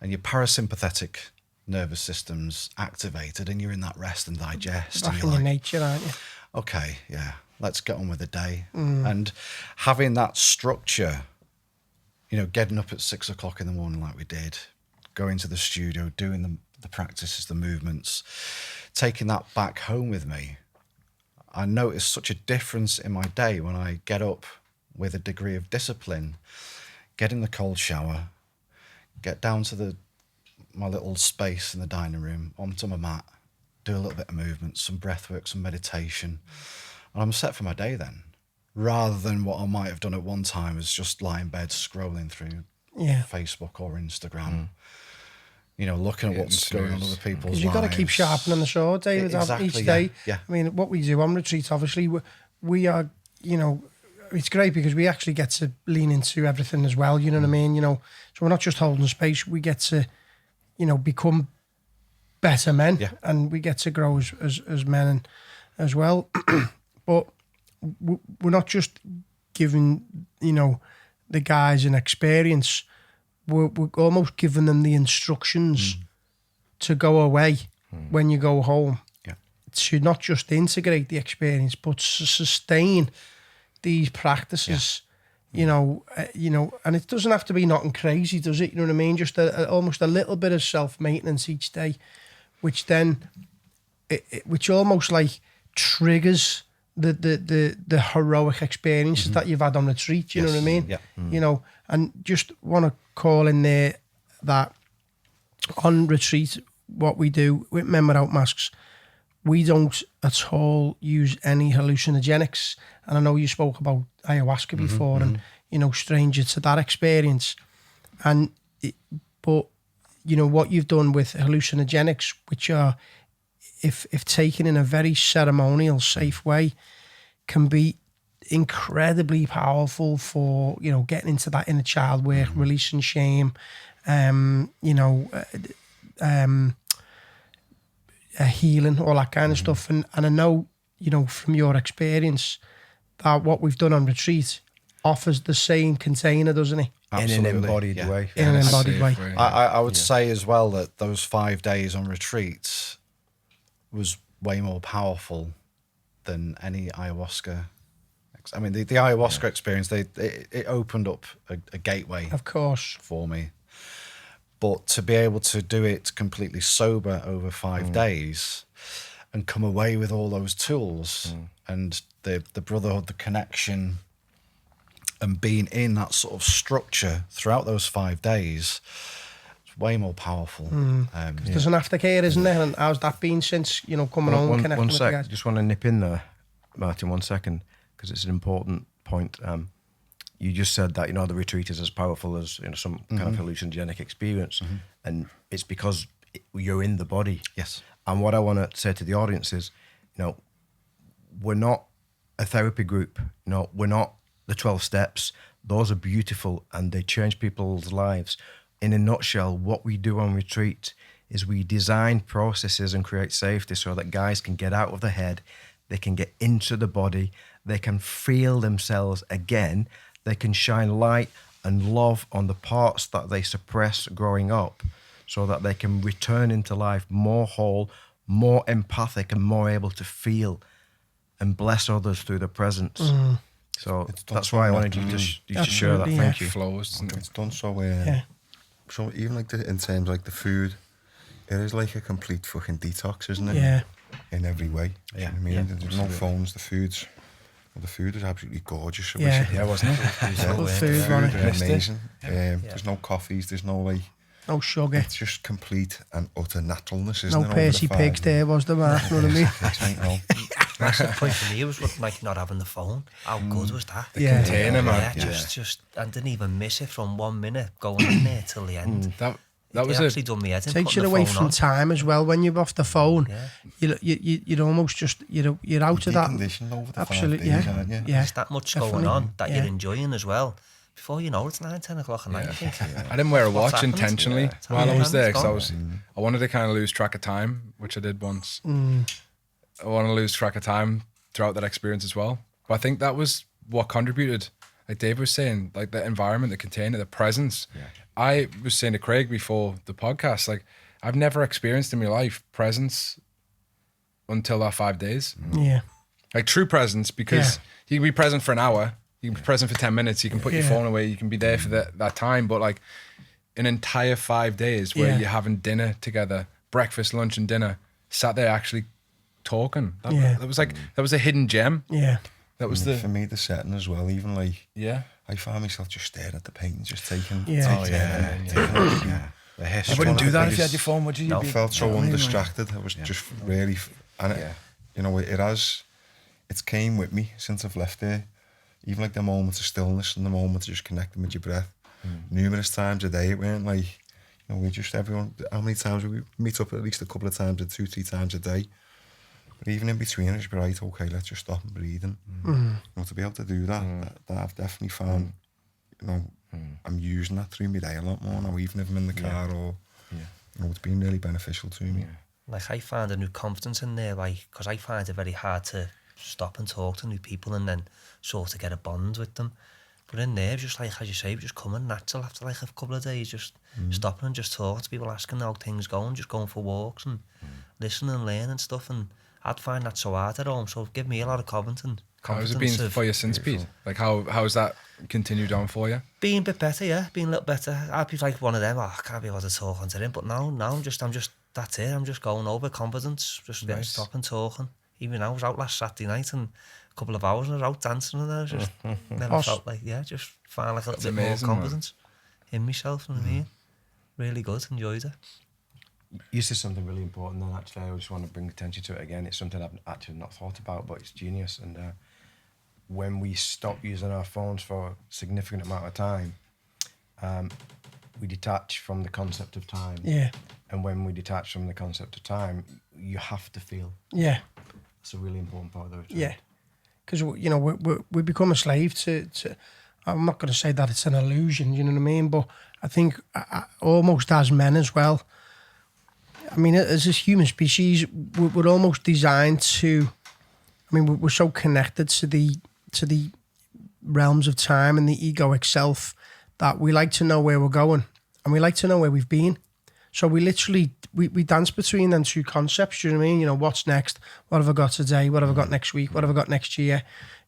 and your parasympathetic nervous system's activated, and you're in that rest and digest. Back and in you're your like, nature, aren't you? okay, yeah, let's get on with the day. And having that structure, getting up at 6 o'clock in the morning like we did, going to the studio, doing the practices, the movements, taking that back home with me. I notice such a difference in my day when I get up with a degree of discipline, get in the cold shower, get down to my little space in the dining room, onto my mat, do a little bit of movement, some breath work, some meditation, and I'm set for my day then, rather than what I might have done at one time is just lie in bed scrolling through Facebook or Instagram, looking at what's going on in other people's lives. Because you've got to keep sharpening the sword, David, each day. Yeah. I mean, what we do on retreat, obviously, we are, it's great because we actually get to lean into everything as well, you know what I mean? So we're not just holding space, we get to, become better men, and we get to grow as men and, as well. But we're not just giving, the guys an experience, we're almost giving them the instructions to go away when you go home. to not just integrate the experience, but to sustain these practices. You know, and it doesn't have to be nothing crazy, does it? You know what I mean? Just almost a little bit of self-maintenance each day, which then, which almost like triggers the heroic experiences that you've had on retreat. You know what I mean? Yeah. You know, and just want to call in there that on retreat, what we do with men without masks, we don't at all use any hallucinogenics. And I know you spoke about ayahuasca before, and you know, stranger to that experience. But you know what you've done with hallucinogenics, which are, if taken in a very ceremonial, safe way, can be incredibly powerful for, you know, getting into that inner child work, releasing shame, healing, all that kind of stuff. And I know, you know, from your experience, that what we've done on retreat offers the same container, doesn't it? Absolutely, In an embodied way. In an embodied way. I would say as well that those 5 days on retreat was way more powerful than any ayahuasca. I mean, the ayahuasca experience, it opened up a gateway, Of course. for me. But to be able to do it completely sober over 5 days and come away with all those tools and the brotherhood, the connection, and being in that sort of structure throughout those 5 days, it's way more powerful. There's an aftercare, isn't there? And how's that been since, you know, coming home and connecting One with the sec, guys? just want to nip in there, Martin, 1 second, because it's an important point. You just said that, you know, the retreat is as powerful as, you know, some kind of hallucinogenic experience, and it's because you're in the body. Yes. And what I want to say to the audience is, you know, we're not a therapy group. You know, we're not the 12 steps. Those are beautiful and they change people's lives. In a nutshell, what we do on retreat is we design processes and create safety so that guys can get out of the head, they can get into the body, they can feel themselves again, they can shine light and love on the parts that they suppressed growing up, so that they can return into life more whole, more empathic, and more able to feel and bless others through the presence. So that's why I wanted you to share that. Absolutely, Thank you. Flows. It's done so. Yeah. So even like in terms like the food, it is like a complete fucking detox, isn't it? Yeah. In every way. Yeah. I mean, there's no phones. The food is absolutely gorgeous. Yeah. Yeah, wasn't it? Good food, The wasn't food it? is amazing. There's no coffees. There's no like. No sugar. It's just complete and utter naturalness, isn't No it? Percy pigs there, was the man? You know what I mean? That's the point for me, was with, like, not having the phone. How good was that? Yeah. Container, man. Yeah, just I didn't even miss it from 1 minute going in there till the end. That It was actually it. done me head in. Takes putting you the away phone from on. time as well. When you're off the phone, Yeah. you're almost just you're out of that. Conditioned over the Absolutely, 5 days, yeah. aren't you? Yeah. There's that much going Definitely. on that Yeah. you're enjoying as well. Before you know it, it's 9, 10 o'clock at night. You think, I didn't wear a What's watch happened? intentionally Yeah. while I was Yeah. there, because It's I wanted to kind of lose track of time, which I did once. I want to lose track of time throughout that experience as well. But I think that was what contributed. Like Dave was saying, like the environment, the container, the presence. I was saying to Craig before the podcast, like I've never experienced in my life presence until that 5 days. Yeah. Like true presence, because you can be present for an hour, you can be present for 10 minutes, you can put your phone away, you can be there for that time. But like an entire 5 days where you're having dinner together, breakfast, lunch and dinner, sat there actually talking. That was like, that was a hidden gem. Yeah. That was For me, the setting as well, even like, yeah. I found myself just staring at the paintings, just taking. Yeah. Oh, yeah. The history. You wouldn't do that if you biggest- had your phone, would you? I felt so you know what I mean? undistracted. I was just really, and it, you know, it's came with me since I've left there. Even like the moments of stillness and the moments of just connecting with your breath. Numerous times a day, it weren't like, you know, we just everyone. How many times we meet up at least a couple of times, 2, 3 times a day. But even in between, it's be right. Okay, let's just stop and breathe. And you know, to be able to do that, that I've definitely found. You know, I'm using that through my day a lot more now, even if I'm in the car or. You know, it's been really beneficial to me. like I find a new confidence in there, like, because I find it very hard to stop and talk to new people and then sort of get a bond with them. But in there, just like, as you say, just coming natural after like a couple of days, just stopping and just talking to people, asking how things going, just going for walks and listening and learning stuff. And I'd find that so hard at home. So give me a lot of confidence. How's it been for you since, Pete? Like, how's that continued on for you? Being a bit better, yeah. Being a little better. I'd be like one of them. Oh, I can't be able to talk onto him. But now I'm just. That's it. I'm just going over confidence. Just getting stop and talking. Even I was out last Saturday night and a couple of hours and I was out dancing and I was just never felt like just find like a little bit more confidence in myself. You know what I mean? Really good. Enjoyed it. You said something really important then, actually. I just want to bring attention to it again. It's something I've actually not thought about, but it's genius. And when we stop using our phones for a significant amount of time, we detach from the concept of time. Yeah. And when we detach from the concept of time, you have to feel. Yeah. It's a really important part of the retreat. Yeah. Because, you know, we become a slave to I'm not going to say that it's an illusion, you know what I mean? But I think almost as men as well, I mean, as a human species, we're almost designed to, I mean, we're so connected to the realms of time and the egoic self that we like to know where we're going and we like to know where we've been. So we literally, we dance between them two concepts, you know what I mean? You know, what's next? What have I got today? What have I got next week? What have I got next year?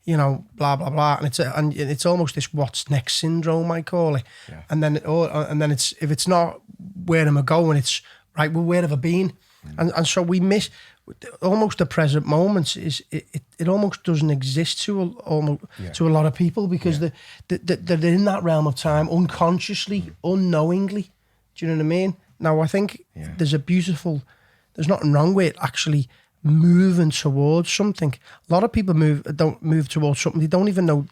You know, blah, blah, blah. And it's almost this what's next syndrome, I call it. Yeah. And then it's, if it's not where am I going, it's, right, well, where have I been? And so we miss almost the present moment. It almost doesn't exist to a lot of people because they're in that realm of time unconsciously, unknowingly. Do you know what I mean? Now I think there's nothing wrong with actually moving towards something. A lot of people don't move towards something. They don't even know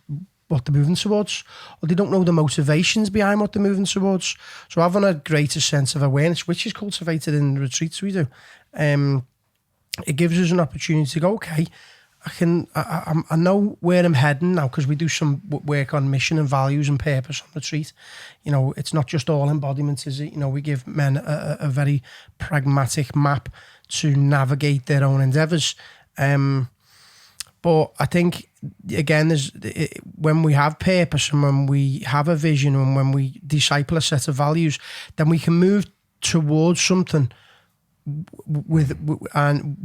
what they're moving towards, or they don't know the motivations behind what they're moving towards. So having a greater sense of awareness, which is cultivated in the retreats we do, it gives us an opportunity to go, okay, I know where I'm heading now, because we do some work on mission and values and purpose on retreat. You know, it's not just all embodiment, is it? You know, we give men a very pragmatic map to navigate their own endeavours. But I think, again, when we have purpose and when we have a vision and when we disciple a set of values, then we can move towards something and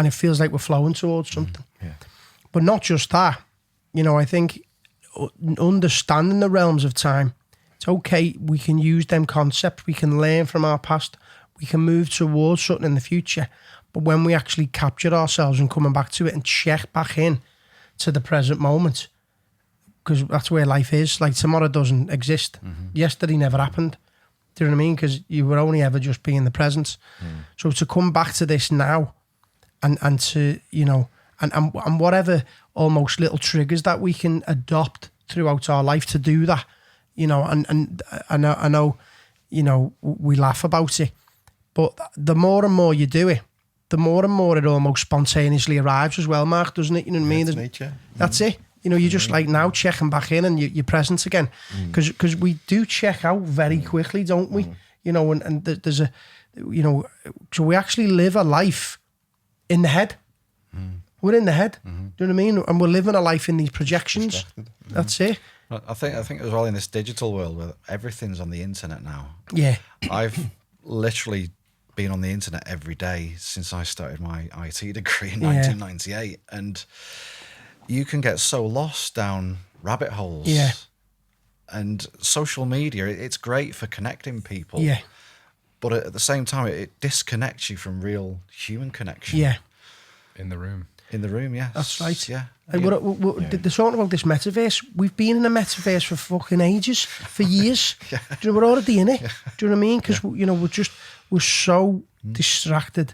it feels like we're flowing towards something. Yeah. But not just that. You know, I think understanding the realms of time, it's okay, we can use them concepts, we can learn from our past, we can move towards something in the future. But when we actually capture ourselves and coming back to it and check back in to the present moment, because that's where life is. Like, tomorrow doesn't exist. Yesterday never happened. Do you know what I mean? Because you were only ever just being the present. So to come back to this now and to, you know, and whatever almost little triggers that we can adopt throughout our life to do that, you know, and I know, you know, we laugh about it, but the more and more you do it, the more and more it almost spontaneously arrives as well, Mark, doesn't it? You know what I mean? Nature. That's it. You know, you're just like now checking back in and you're present again. Because we do check out very quickly, don't we? You know, and there's a, you know, so we actually live a life in the head. We're in the head. Do you know what I mean? And we're living a life in these projections. That's it. I think as well, in this digital world where everything's on the internet now. Yeah. I've literally been on the internet every day since I started my IT degree in 1998, and you can get so lost down rabbit holes. Yeah. And social media, it's great for connecting people. Yeah. But at the same time, it disconnects you from real human connection. Yeah. In the room. In the room, yes. That's right. Yeah. Like, they're talking about this metaverse. We've been in a metaverse for fucking ages, for years. Do you know, we're already in it. Do you know what I mean? Because, you know, we're so distracted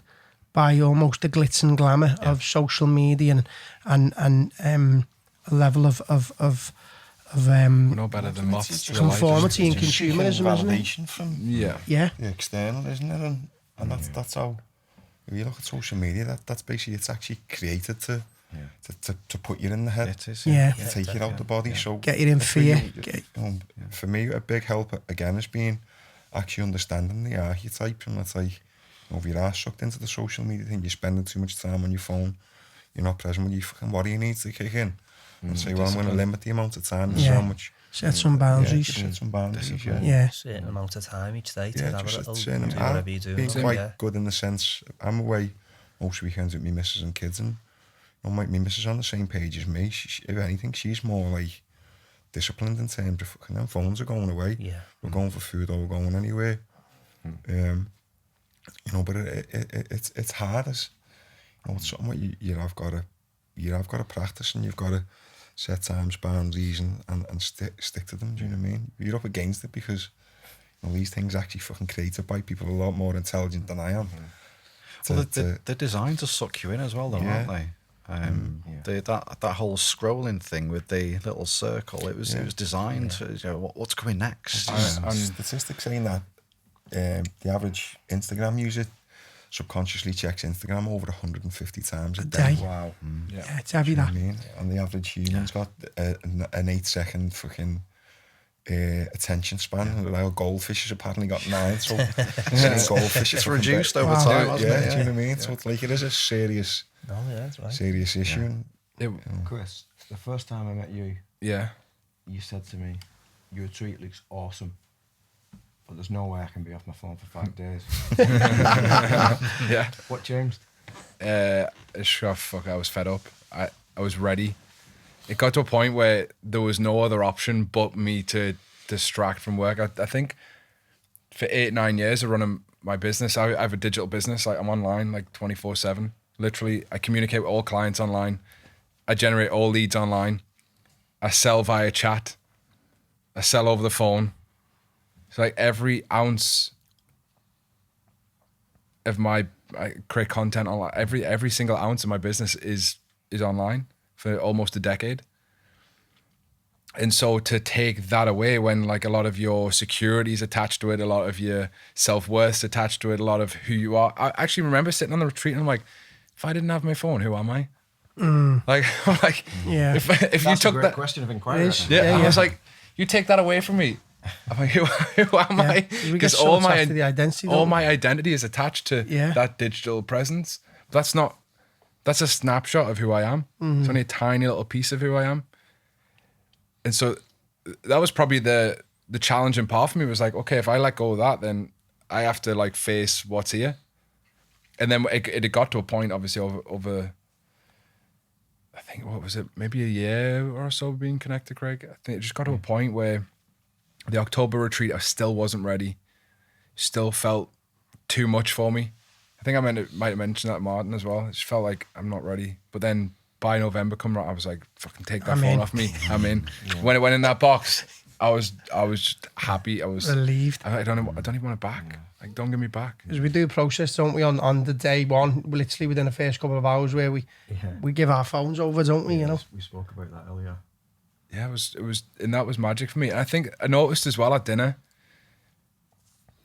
by almost the glitz and glamour of social media and a level of we're no better than moths. Conformity and consumerism, isn't it? Validation from the external, isn't it? And that's how, if you look at social media, that's basically, it's actually created to put you in the head. It is. To take you out the body. So get you in fear. For me, a big help again has been actually understanding the archetype. And it's like, if you're sucked into the social media thing, you're spending too much time on your phone, you're not present when your fucking body needs to kick in. And say, well, I'm going to limit the amount of time. So much. Set some boundaries. Set some boundaries. Certain amount of time each day to have a little, do whatever you do. Being quite good in the sense, I'm away most weekends with me missus and kids, and my missus on the same page as me. If anything, she's more like disciplined in terms of fucking them phones are going away. Yeah. We're going for food or we're going anywhere. But it's hard as it's something what you've got to practice, and you've got to set times, boundaries, and stick to them. Do you know what I mean? You're up against it because these things are actually fucking created by people a lot more intelligent than I am. Well, they're designed to suck you in as well, though, aren't they? That whole scrolling thing with the little circle, it was designed to what's coming next. And statistics saying that the average Instagram user subconsciously checks Instagram over 150 times a day. Wow. Yeah. Yeah, it's heavy that. And the average human's got an 8-second fucking attention span. And our goldfish has apparently got 9. So goldfish It's reduced over time, hasn't it? Do you know what I mean? So it's like it is a serious that's right. serious issue. Chris, the first time I met you, you said to me, your retreat looks awesome, but there's no way I can be off my phone for 5 days. Yeah. What changed? I was fed up. I was ready. It got to a point where there was no other option but me to distract from work. I think for 8-9 years of running my business, I have a digital business. I'm online like 24/7. Literally, I communicate with all clients online. I generate all leads online. I sell via chat. I sell over the phone. It's like every ounce of I create content online. Every single ounce of my business is online for almost a decade. And so to take that away when like a lot of your security is attached to it, a lot of your self-worth is attached to it, a lot of who you are. I actually remember sitting on the retreat and I'm like, if I didn't have my phone, who am I? Like, I'm like, if That's you took a great that question of inquiry. I was like, you take that away from me. I'm like, who am I? Because all my the identity, all my identity is attached to that digital presence. But that's a snapshot of who I am. It's only a tiny little piece of who I am. And so that was probably the challenging part for me, was like, okay, if I let go of that, then I have to like face what's here. And then it got to a point, obviously, over I think, what was it, maybe a year or so being connected, Craig. I think it just got to a point where the October retreat, I still wasn't ready. Still felt too much for me. I think I might have mentioned that to Martin as well. It just felt like I'm not ready. But then by November come around, I was like, fucking take that phone off me. I'm in. When it went in that box, I was just happy. I was relieved. I don't even want it back. Like, don't give me back. Because we do a process, don't we, on the day one, literally within the first couple of hours, where we give our phones over, don't we? We spoke about that earlier. Yeah, it was, and that was magic for me. And I think I noticed as well at dinner,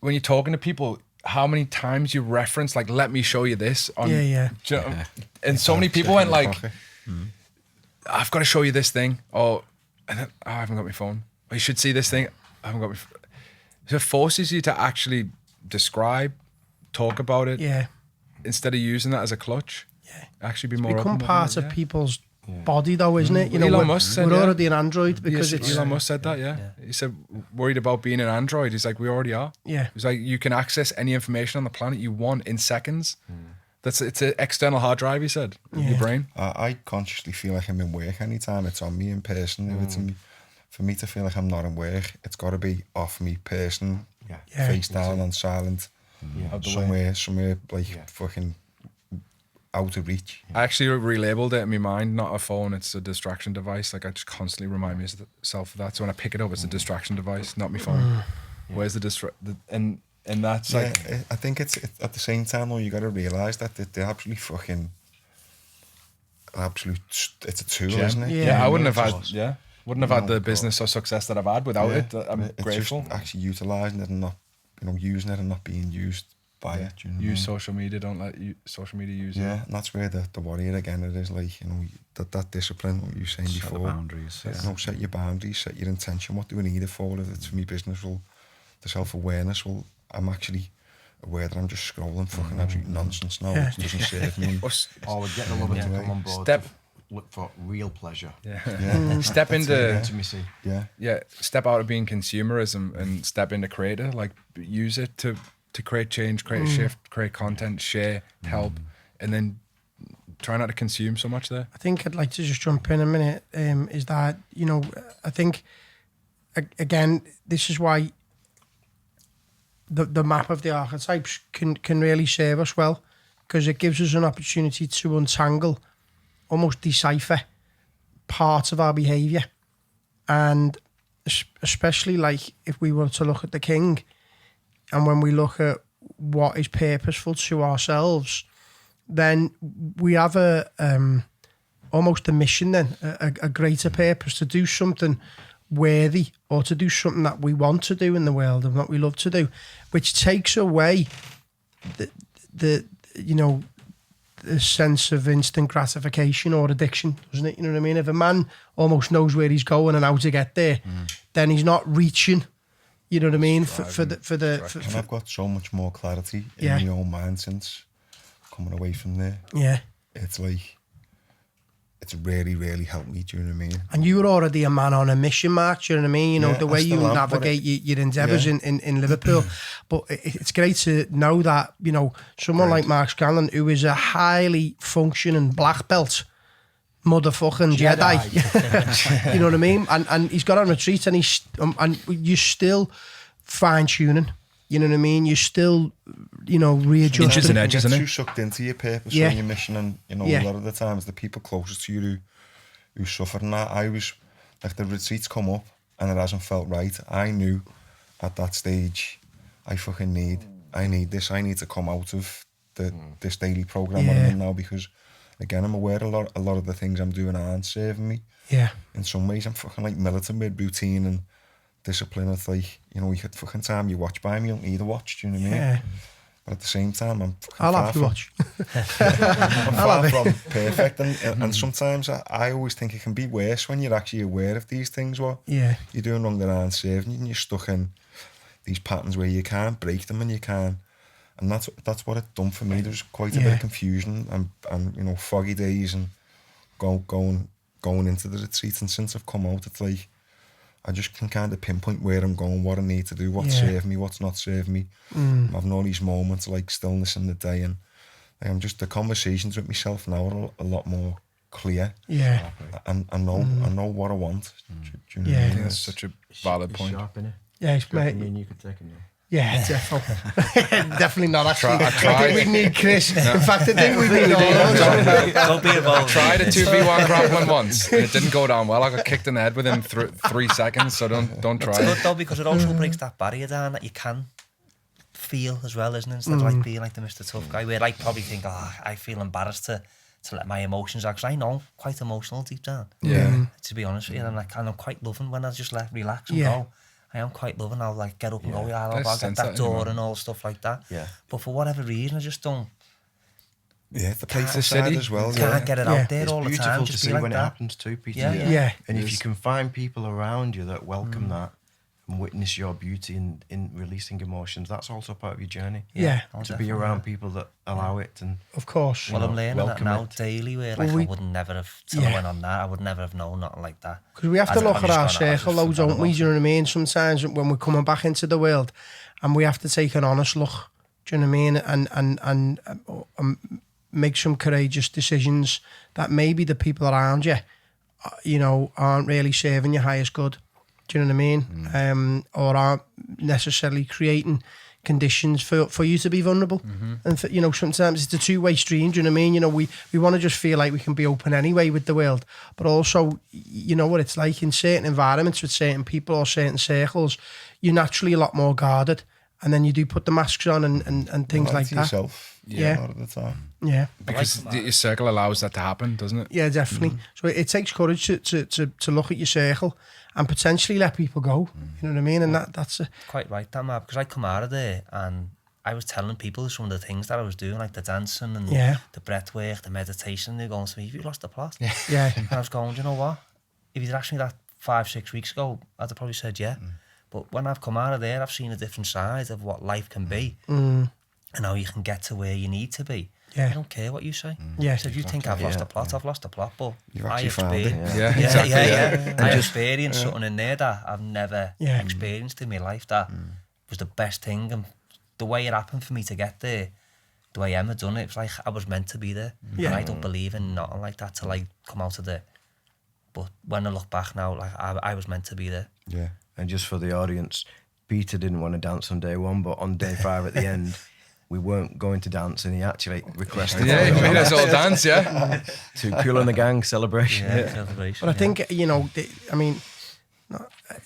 when you're talking to people, how many times you reference, like, let me show you this. Do you know? And so many people went like, I've got to show you this thing. Oh, and then, I haven't got my phone. Oh, you should see this thing. I haven't got my phone. So it forces you to actually describe, talk about it. Yeah. Instead of using that as a clutch. Yeah. Actually be more become open part of people's body, though, isn't it? You know, Elon Musk said, we're already an android because yes, it's... Elon Musk said that, He said, worried about being an android. He's like, we already are. Yeah. He's like, you can access any information on the planet you want in seconds. It's an external hard drive, he said, your brain. I consciously feel like I'm in work anytime it's on me in person. If it's for me to feel like I'm not in work, it's got to be off me person, face down on silent, somewhere like fucking out of reach. I actually relabeled it in my mind, not a phone, it's a distraction device. Like, I just constantly remind myself of that. So when I pick it up, it's a distraction device, not my phone. Where's the and that's like... I think it's at the same time, though, you got to realise that they're absolutely fucking... It's a tool, isn't it? Yeah, I wouldn't have had the business or success that I've had without it. I'm grateful. Just actually utilising it and not, using it and not being used by it. You know use social media. Don't let social media use it. Yeah, and that's where the warrior again. It is like, that discipline. What you were saying set before. The boundaries. Set your boundaries. Set your intention. What do I need it for? If it's for me business, the self-awareness. I'm actually aware that I'm just scrolling fucking absolute nonsense now. It doesn't serve me. Or we're getting a lover to come on board. Look for real pleasure. Step into intimacy. Step out of being consumerism and step into creator. Like, use it to create change, create a shift, create content, share, help, and then try not to consume so much there. I think I'd like to just jump in a minute. Is that, you know, I think again, this is why the map of the archetypes can really serve us well, because it gives us an opportunity to untangle, almost decipher parts of our behaviour. And especially like if we were to look at the king, and when we look at what is purposeful to ourselves, then we have almost a mission then, a greater purpose to do something worthy, or to do something that we want to do in the world and what we love to do, which takes away the you know, the sense of instant gratification or addiction, doesn't it? You know what I mean? If a man almost knows where he's going and how to get there, then he's not reaching, you know what I mean? And I've got so much more clarity in my own mind since coming away from there. Yeah. It's like, it's really, really helped me, do you know what I mean? And you were already a man on a mission, Mark, do you know what I mean? You know, the way you navigate your endeavours in Liverpool. But it's great to know that, you know, someone like Mark Scanlon, who is a highly functioning black belt, motherfucking Jedi. You know what I mean? And he's got on retreat, and you're still fine-tuning. You know what I mean? You're still, you know, readjusting. Inches and edges, you isn't get it? too sucked into your purpose and your mission, and you know, a lot of the times the people closest to you who suffer in that. I was like, the retreats come up and it hasn't felt right. I knew at that stage, I need this. I need to come out of this daily program I'm in now, because again, I'm aware a lot of the things I'm doing aren't serving me. Yeah. In some ways, I'm fucking like militant with routine and discipline. It's like, you know, you could fucking time you watch by me, you don't need a watch, do you know what I mean? Yeah. But at the same time, I'm fucking I'll have to watch. I'm far from perfect, and sometimes I always think it can be worse when you're actually aware of these things, what you're doing wrong that aren't serving you, and you're stuck in these patterns where you can't break them, and you can't. And that's what it done for me. There was quite a bit of confusion and you know, foggy days, and going into the retreat. And since I've come out, it's like I just can kind of pinpoint where I'm going, what I need to do, what's serving me, what's not serving me. I'm having all these moments of like stillness in the day, and I'm just, the conversations with myself now are a lot more clear. Yeah. And I know what I want. Do you know what I mean? That's such a valid point. Sharp, innit? Yeah, it's mate. You could take him. Yeah, definitely. Definitely not, actually. I think we need Chris. In fact, I think we need all those. Don't be involved. I tried a 2v1 grappling once, and it didn't go down well. I got kicked in the head within 3 seconds, so don't try It's it. good though, because it also breaks that barrier down that you can feel as well, isn't it? Instead of like being like the Mr. Tough guy, where I probably think, I feel embarrassed to let my emotions out, because I know I'm quite emotional deep down. Yeah. To be honest with you, and I'm quite loving when I just relax and go. I am quite loving. I'll like get up and go, I'll get that door and all stuff like that. Yeah. But for whatever reason, I just don't. Yeah, the place inside as well. Can't get it out there it's all the time. It's beautiful to see when it happens too, Peter. Yeah. And if you can find people around you that welcome that and witness your beauty in releasing emotions, that's also part of your journey. Yeah. To be around people that allow it, and of course. Well, I'm learning that now daily, where like I would never have, till I went on that, I would never have known nothing like that. Because we have to look at our circle, though, don't we? Do you know what I mean? Sometimes when we're coming back into the world, and we have to take an honest look. Do you know what I mean? And make some courageous decisions that maybe the people around you, you know, aren't really serving your highest good. Do you know what I mean? Or aren't necessarily creating conditions for you to be vulnerable. And for, you know, sometimes it's a two-way stream. Do you know what I mean? You know, we want to just feel like we can be open anyway with the world, but also, you know what it's like in certain environments with certain people or certain circles, you're naturally a lot more guarded, and then you do put the masks on and things like that. Yourself, a lot of the time. Yeah, because your circle allows that to happen, doesn't it? Yeah, definitely. So it takes courage to look at your circle and potentially let people go. You know what I mean? And that's quite right, that man. Because I come out of there and I was telling people some of the things that I was doing, like the dancing and the breath work, the meditation. They're going to me, "Have you lost the plot?" Yeah. And I was going, "Do you know what? If you'd asked me that 5-6 weeks ago, I'd have probably said yeah." But when I've come out of there, I've seen a different side of what life can be and how you can get to where you need to be. I don't care what you say. Yeah. So if you think I've lost the plot, I've lost the plot. But I experienced something in there that I've never experienced in my life. That was the best thing, and the way it happened for me to get there, the way Emma done it, it's like I was meant to be there. Yeah. And I don't believe in nothing like that to like come out of there. But when I look back now, like I was meant to be there. Yeah. And just for the audience, Peter didn't want to dance on day 1, but on day 5 at the end, we weren't going to dance, and he actually requested Yeah, he made us all dance, yeah. to Cool and the Gang celebration. Yeah, celebration. But I think, you know, I mean,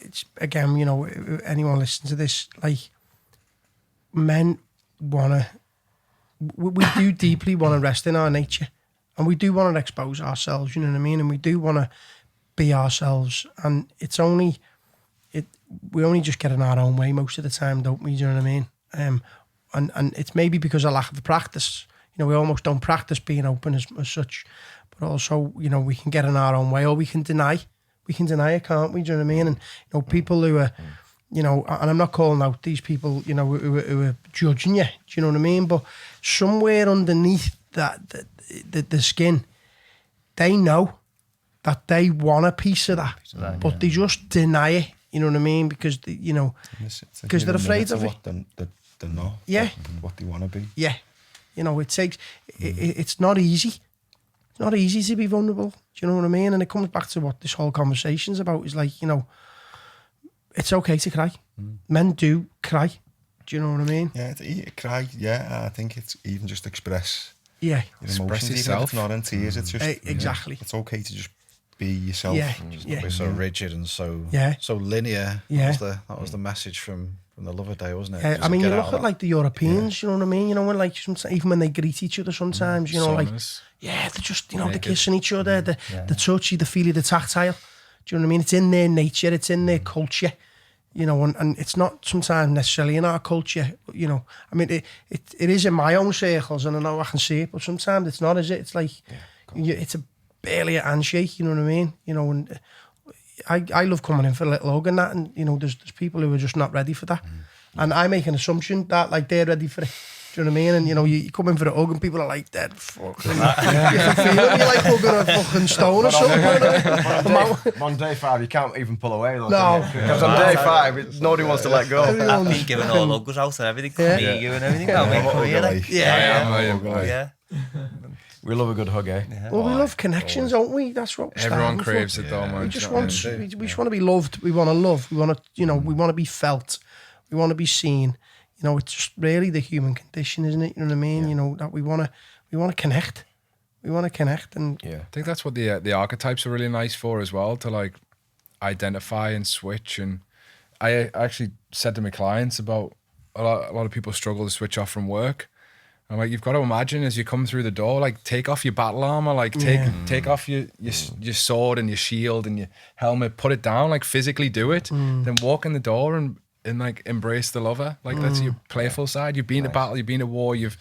it's again, you know, anyone listening to this, like, men want to, we do deeply want to rest in our nature, and we do want to expose ourselves, you know what I mean? And we do want to be ourselves, and it's only, we only just get in our own way most of the time, don't we? Do you know what I mean? And it's maybe because of lack of practice. You know, we almost don't practice being open as such. But also, you know, we can get in our own way, or we can deny. We can deny it, can't we? Do you know what I mean? And, you know, people who are, you know, and I'm not calling out these people, you know, who are judging you. Do you know what I mean? But somewhere underneath that, the skin, they know that they want a piece of that, but they just deny it. You know what I mean? Because, you know, because they're afraid of it. They're not. Yeah. What they want to be. Yeah. You know, it takes, it's not easy. It's not easy to be vulnerable. Do you know what I mean? And it comes back to what this whole conversation's about, is like, you know, it's okay to cry. Men do cry. Do you know what I mean? Yeah, cry. Yeah, I think it's even just express. Yeah. Your emotions, even if it's not in tears. It's just exactly. It's okay to just be yourself. Yeah. Be so rigid and so Yeah. so linear. Yeah. That was the message from the Lover Day, wasn't it? Yeah, Just I mean, get you out look of at like the Europeans, you know what I mean? You know, when like sometimes, even when they greet each other sometimes, you know, like, yeah, they're just, you know, they're kissing each other, the touchy, the feely, the tactile. Do you know what I mean? It's in their nature, it's in their culture, you know, and it's not sometimes necessarily in our culture, you know. I mean, it is in my own circles, and I know I can see it, but sometimes it's not, is it? It's like, it's barely a handshake, you know what I mean? You know, and I love coming in for a little hug and that, and, you know, there's people who are just not ready for that. And I make an assumption that, like, they're ready for it. Do you know what I mean? And, you know, you come in for a hug and people are like, dead fucking... You can feel it, you're like hugging a fucking stone or something. On day 5, you can't even pull away. Though, No. Because on day 5, nobody wants to let go. I've been giving all logos out and everything, Yeah. you and everything. I'll make career, like. Yeah. We love a good hug, eh? Yeah. Well, we love connections, don't we? That's what we're Everyone starting craves for. it though, man. We Do just you know what I want, mean? we just want to be loved. We want to love. We want to, you know, we want to be felt. We want to be seen. You know, it's just really the human condition, isn't it? You know what I mean? You know, that we want to connect. We want to connect, and Yeah. I think that's what the archetypes are really nice for as well, to like identify and switch. And I actually said to my clients about a lot of people struggle to switch off from work. I'm like, you've got to imagine as you come through the door, like take off your battle armor, like take off your sword and your shield and your helmet, put it down, like physically do it, then walk in the door and like embrace the lover. Like that's your playful side. You've been to battle, you've been to war, you've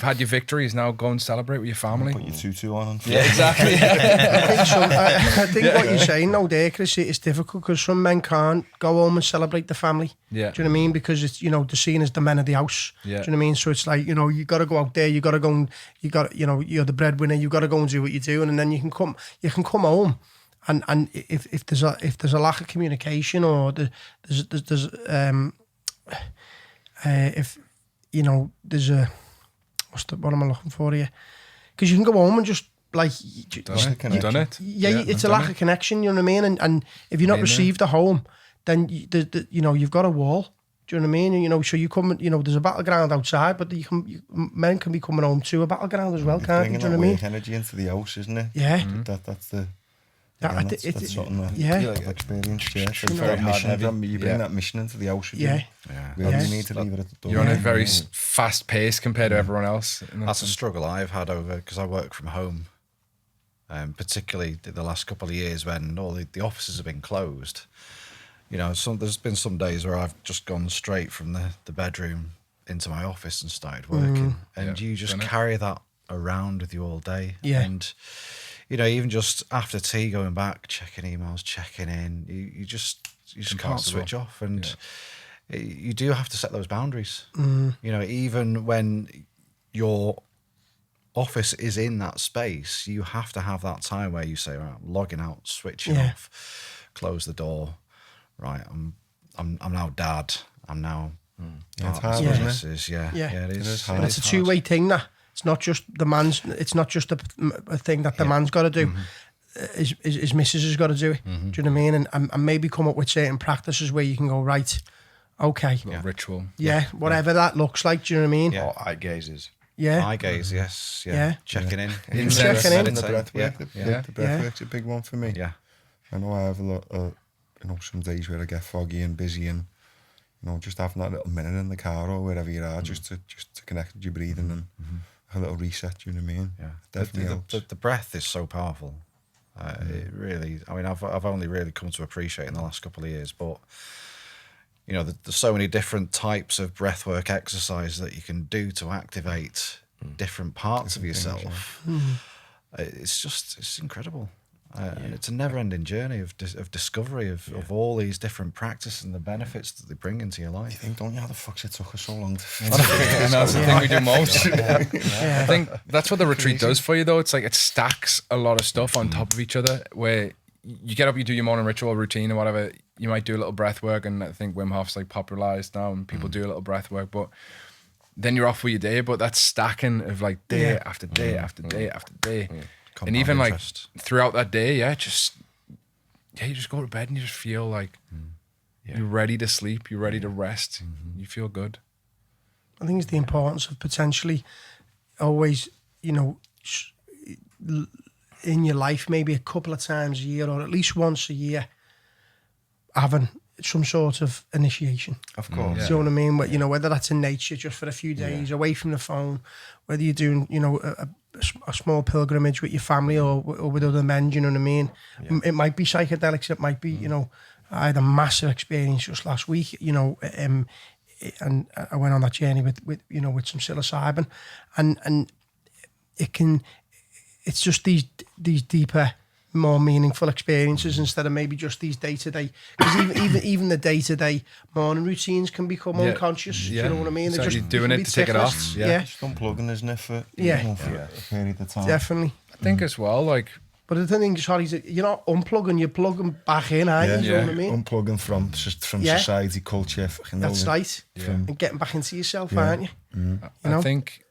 had your victories. Now go and celebrate with your family. Put your tutu on. Yeah, exactly. I think what you're saying now there, Chris, it's difficult because some men can't go home and celebrate the family. Yeah. Do you know what I mean? Because it's, you know, they're seen as the men of the house. Yeah. Do you know what I mean? So it's like, you know, you got to go out there, you got to go and you know, you're the breadwinner, you got to go and do what you're doing, and then you can come home. And if there's a lack of communication, or there's if, you know, there's a, what am I looking for here? Because you can go home and just like Done it. Yeah, it's a lack of connection. You know what I mean? And if you're not received at home, then you know, you've got a wall. Do you know what I mean? And, you know, so you come, you know, there's a battleground outside, but men can be coming home to a battleground as well, can't you? Do you know what I mean? Energy into the house, isn't it? Yeah. That's the. Yeah, That's something that yeah. I've experienced. Yeah, so very hard mission heavy. from you bring that mission into the house. Yeah. You need to leave it at the door. You're on a very fast pace compared to everyone else. That's a struggle I've had over, because I work from home, particularly the last couple of years when all the offices have been closed. You know, there's been some days where I've just gone straight from the bedroom into my office and started working, and you just carry that around with you all day. Yeah. And you know, even just after tea, going back, checking emails, checking in, you just can't switch off, and you do have to set those boundaries. You know, even when your office is in that space, you have to have that time where you say, right, I'm logging out, switching off, close the door. Right, I'm now dad. I'm now Yeah, it's partners, hard, Yeah. isn't it? businesses, yeah, Yeah. it is. is It hard. And is it's a hard. two-way thing. That it's not just the man's. It's not just a thing that the man's got to do. His missus has got to do it. Do you know what I mean? And maybe come up with certain practices where you can go, right, okay, Little ritual. yeah, whatever that looks like. Do you know what I mean? Yeah. Or eye gazes. Yeah, Eye gaze, yes, yeah. Yeah. Checking in. Incense. Checking in. And the Meditate, breath yeah, work. yeah. The breath Yeah. work's a big one for me. Yeah. I know I have a lot of, some days where I get foggy and busy, and just having that little minute in the car or wherever you are, just to connect with your breathing and a little reset. Do you know what I mean? Yeah, Definitely helps. the breath is so powerful. It really, I mean, I've only really come to appreciate in the last couple of years, but there's so many different types of breathwork exercise that you can do to activate different parts of yourself. It's incredible. And it's a never-ending journey of discovery of all these different practices and the benefits that they bring into your You life. think, don't you, how the fuck's it took us so long to And that's the thing we do most. yeah. I think that's what the retreat does for you, though. It's like it stacks a lot of stuff on top of each other. Where you get up, you do your morning ritual routine or whatever. You might do a little breath work, and I think Wim Hof's like popularized now, and people do a little breath work. But then you're off with your day. But that's stacking of like day after day after day after day. And even like interest. throughout that day, you just go to bed and you just feel like you're ready to sleep, you're ready to rest, you feel good. I think it's the importance of potentially always, in your life, maybe a couple of times a year or at least once a year, having some sort of initiation. Of course. Yeah. Do you know what I mean? But, whether that's in nature just for a few days, away from the phone, whether you're doing, a small pilgrimage with your family or with other men, do you know what I mean? It might be psychedelics, it might be, I had a massive experience just last week, and I went on that journey with some psilocybin, and it's just these deeper, more meaningful experiences instead of maybe just these day-to-day, because even the day-to-day morning routines can become unconscious. Do you know what I mean? So They're you're doing they it can be to take it off. ticklists. Yeah. Yeah, Just unplugging, isn't it, for, Yeah. for a period of time. definitely. I think as well, like But the thing is, sorry, you're not unplugging, you're plugging back in, aren't you? Do you know what I mean? Unplugging from Yeah. society, culture. Fucking That's all right. the- And getting back into yourself, Yeah. aren't you? I know? think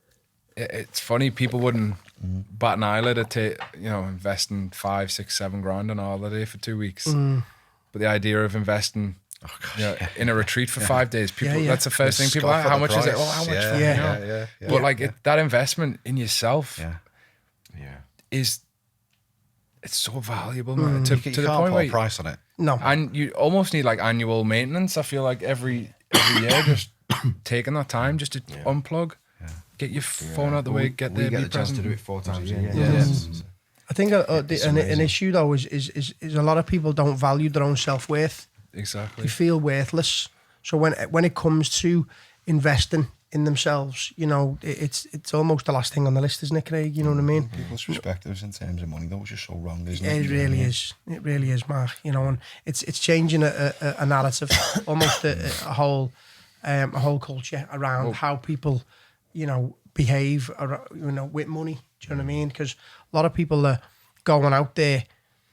it's funny, people wouldn't bat an eyelid at investing 5, 6, 7 grand on a holiday for 2 weeks. But the idea of investing in a retreat for 5 days, people Yeah. that's the first thing people Scoff are, at how the much is it? price. Oh, how much? Yeah, for- yeah, But like that investment in yourself is it's so valuable, man. To You the can't point put where a price on it. No. and you almost need like annual maintenance. I feel like every year, just taking that time just to unplug, get your phone out the way, get there, We get be the chance to present. do it 4 times a year. Yeah. I think an issue though is a lot of people don't value their own self-worth. Exactly. They feel worthless. So when it comes to investing in themselves, it's almost the last thing on the list, isn't it, Craig? You know what I mean? People's perspectives in terms of money, though, is just so wrong, isn't it? It really is. It really is, Mark. And it's changing a narrative, almost a whole culture around how people, behave, with money. Do you know what I mean? Because a lot of people are going out there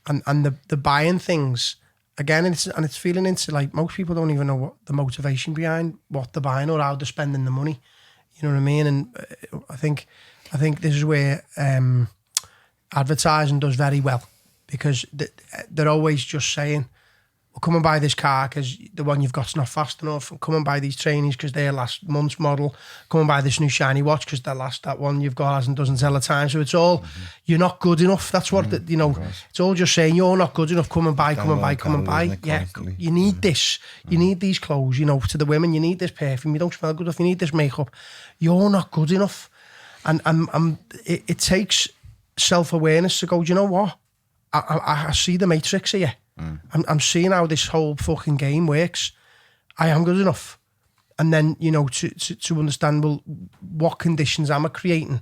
and they're buying things again, and it's feeling into like most people don't even know what the motivation behind what they're buying or how they're spending the money. You know what I mean? And I think this is where advertising does very well, because they're always just saying, well, come and buy this car because the one you've got's not fast enough. Come and buy these trainees because they're last month's model. Come and buy this new shiny watch because that one you've got doesn't tell the time. So it's all, you're not good enough. That's what, it's all just saying, you're not good enough. Come and buy, come and buy, come and buy. Isn't it, Yeah, constantly? you need this. You need these clothes, to the women. You need this perfume. You don't smell good enough. You need this makeup. You're not good enough. And it takes self-awareness to go, do you know what? I see the matrix here. I'm seeing how this whole fucking game works. I am good enough. And then, to understand, well, what conditions am I creating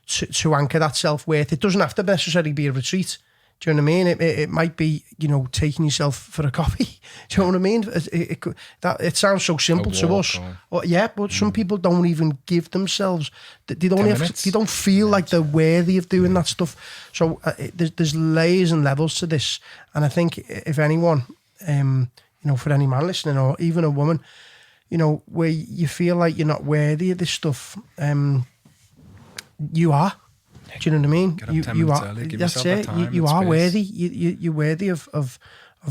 to anchor that self-worth? It doesn't have to necessarily be a retreat. Do you know what I mean? It might be, taking yourself for a coffee. Do you know what I mean? It sounds so simple to us. But some people don't even give themselves. They don't 10 have. minutes. They don't feel like they're worthy of doing that stuff. So there's layers and levels to this. And I think if anyone, for any man listening or even a woman, you know, where you feel like you're not worthy of this stuff. You are. Do you know what I mean? Get up 10 minutes early, give that's yourself it. that time You and are space. worthy. You're worthy of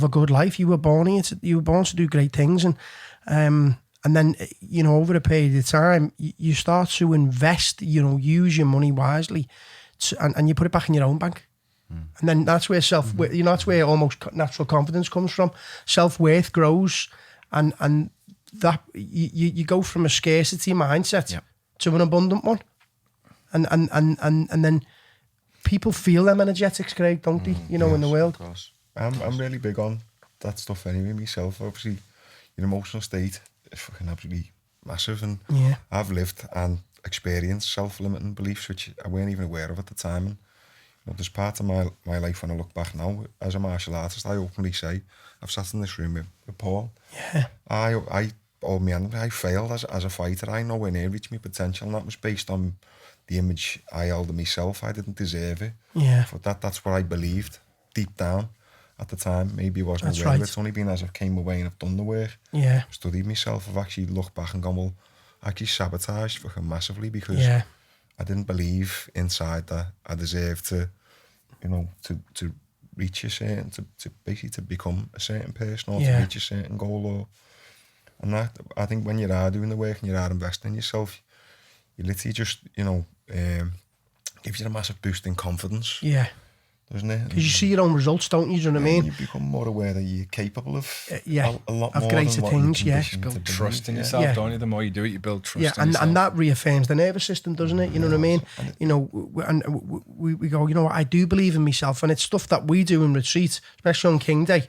a good life. You were born here. You were born to do great things, and then, you know, over a period of time, you start to invest. You know, use your money wisely, and you put it back in your own bank. And then that's where you know, that's where almost natural confidence comes from. Self-worth grows, and that you go from a scarcity mindset to an abundant one, and then people feel them energetics, Craig, don't they? You know, in the world. Of course. I'm really big on that stuff anyway myself. Obviously, your emotional state is fucking absolutely massive, and I've lived and experienced self-limiting beliefs which I weren't even aware of at the time. And you know, there's part of my life when I look back now as a martial artist, I openly say I've sat in this room with Paul. Yeah. I failed as a fighter. I nowhere near reached my potential, and that was based on the image I held of myself. I didn't deserve it. Yeah. But that's what I believed deep down at the time. Maybe I wasn't That's aware of right. it. It's only been as I've came away and I've done the work, Yeah. studied myself, I've actually looked back and gone, well, I actually sabotaged fucking massively because Yeah. I didn't believe inside that I deserved to, you know, to reach a certain, to basically to become a certain person or to reach a certain goal. And that, I think when you are doing the work and you are investing in yourself, you literally just, you know, gives you a massive boost in confidence, Yeah. doesn't it? Because you see your own results, don't you? Do you know what I mean? You become more aware that you're capable of a lot of more greater than what things, you're yeah. conditioned Build to trust in believe, yourself, Yeah. don't you? The more you do it, you build trust Yeah, in yourself. and that reaffirms the nervous system, doesn't it? You know what I mean? You know, we go, you know what, I do believe in myself, and it's stuff that we do in retreat, especially on King Day,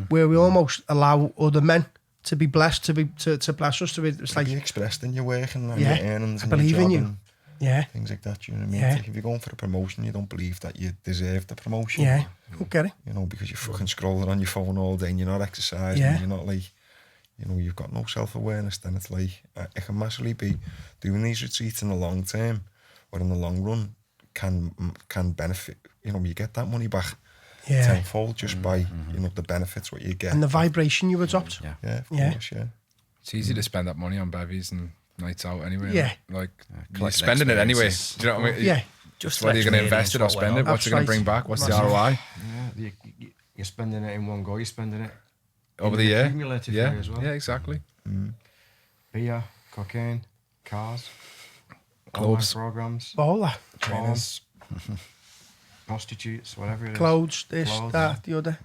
where we almost allow other men to be blessed, to bless us, to be, it's To like, be expressed in your work and Yeah, your earnings I and believe your in job you. and yeah, things like that. You know what I mean? Yeah. Like if you're going for a promotion, you don't believe that you deserve the promotion. yeah, okay. You know, because you're fucking scrolling on your phone all day and you're not exercising. Yeah. And you're not like, you know, you've got no self-awareness. Then it's like it can massively be doing these retreats in the long term or in the long run can benefit. You know, you get that money back tenfold just by you know the benefits what you get. And the vibration you adopt. yeah, of Yeah. course, yeah. It's easy to spend that money on bevies and nights out anyway. Yeah. Like, you're collecting spending it anyway. experiences. Do you know what I mean? Yeah. Just Whether you're going to invest it or experience spend it, what's it going to bring back? What's the ROI? Yeah, you're spending it in one go. You're spending it Over in the an year? accumulative Yeah, way as well. yeah, exactly. Beer, cocaine, cars, Clubs. online programs, All that. trainers, prostitutes, whatever it is. Clothes, this, Clothes. that, the other.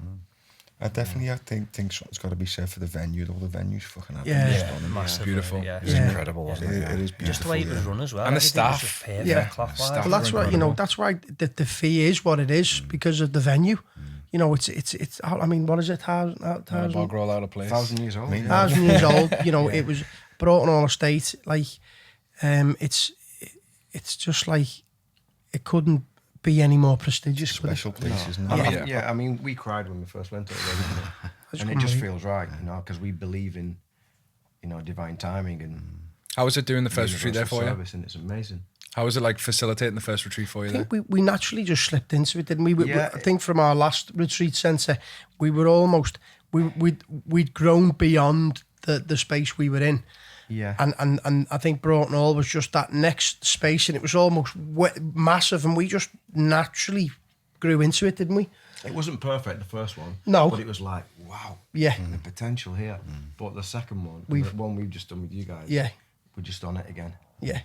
I think something's got to be said for the venue. Though the venue's fucking Yeah. Massive, Beautiful. Yeah. It's Yeah. incredible, wasn't it? It is beautiful. Just the way it was run as well. And the everything was staff. just perfect, Yeah. cloth-wise. Staff. Well, that's why, you know, that's why the fee is what it is because of the venue. You know, it's. I mean, what is it? Bog roll out of place. 1,000 years old. Mate, 1,000 years old. You know, it was brought on all estate. Like, it's just like it couldn't be any more prestigious. could it? special places. I No. mean, I mean, we cried when we first went to it, and it couldn't just believe feels right, you know, because we believe in, you know, divine timing and How was it doing the first retreat there universal for you? service, and it's amazing. How was it like facilitating the first retreat for you I there? think we naturally just slipped into it, didn't we? Yeah. I think from our last retreat centre, we were almost we'd grown beyond the space we were in. Yeah. And I think Broughton Hall was just that next space, and it was almost massive, and we just naturally grew into it, didn't we? It wasn't perfect, the first one. No. But it was like, wow. Yeah. The potential here. But the second one, We've- the one we've just done with you guys, Yeah, we're just on it again. yeah.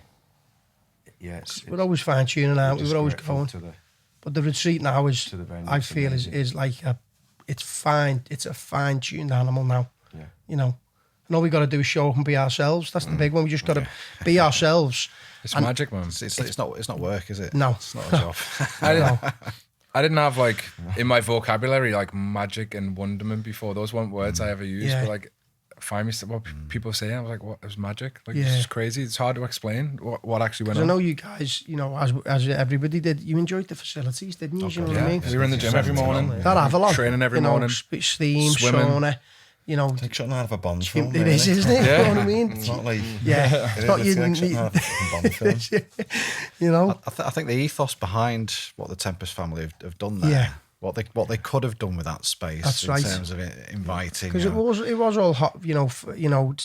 Yeah, it's We're always fine tuning out. We just were always grateful going. to the, But the retreat now is, to the venue. I It's feel, amazing. is like it's fine. It's a fine tuned animal now. Yeah. You know, and all we got to do is show up and be ourselves. That's the big one. We just got to be ourselves. It's And- magic, man. It's not work, is it? No. It's not a job. I didn't have like in my vocabulary like magic and wonderment before. Those weren't words I ever used. Yeah. But like, find me what people say. I was like, what? It was magic. Like, Yeah. it's just crazy. It's hard to explain what actually went Because I on. know you guys, you know, as everybody did, you enjoyed the facilities, didn't you? Do you know what I mean? We were in the gym every morning. That Avalon. Training every you know, morning. Steam, Swimming. sauna, you know. Take something out of a Bond film. It is, isn't it? Yeah. You know what I mean? It's not like Yeah. It's not you. like something out of a fucking Bond film. You know? I think the ethos behind what the Tempest family have done there Yeah. what they could have done with that space. That's in right. terms of inviting. Because it was all hot,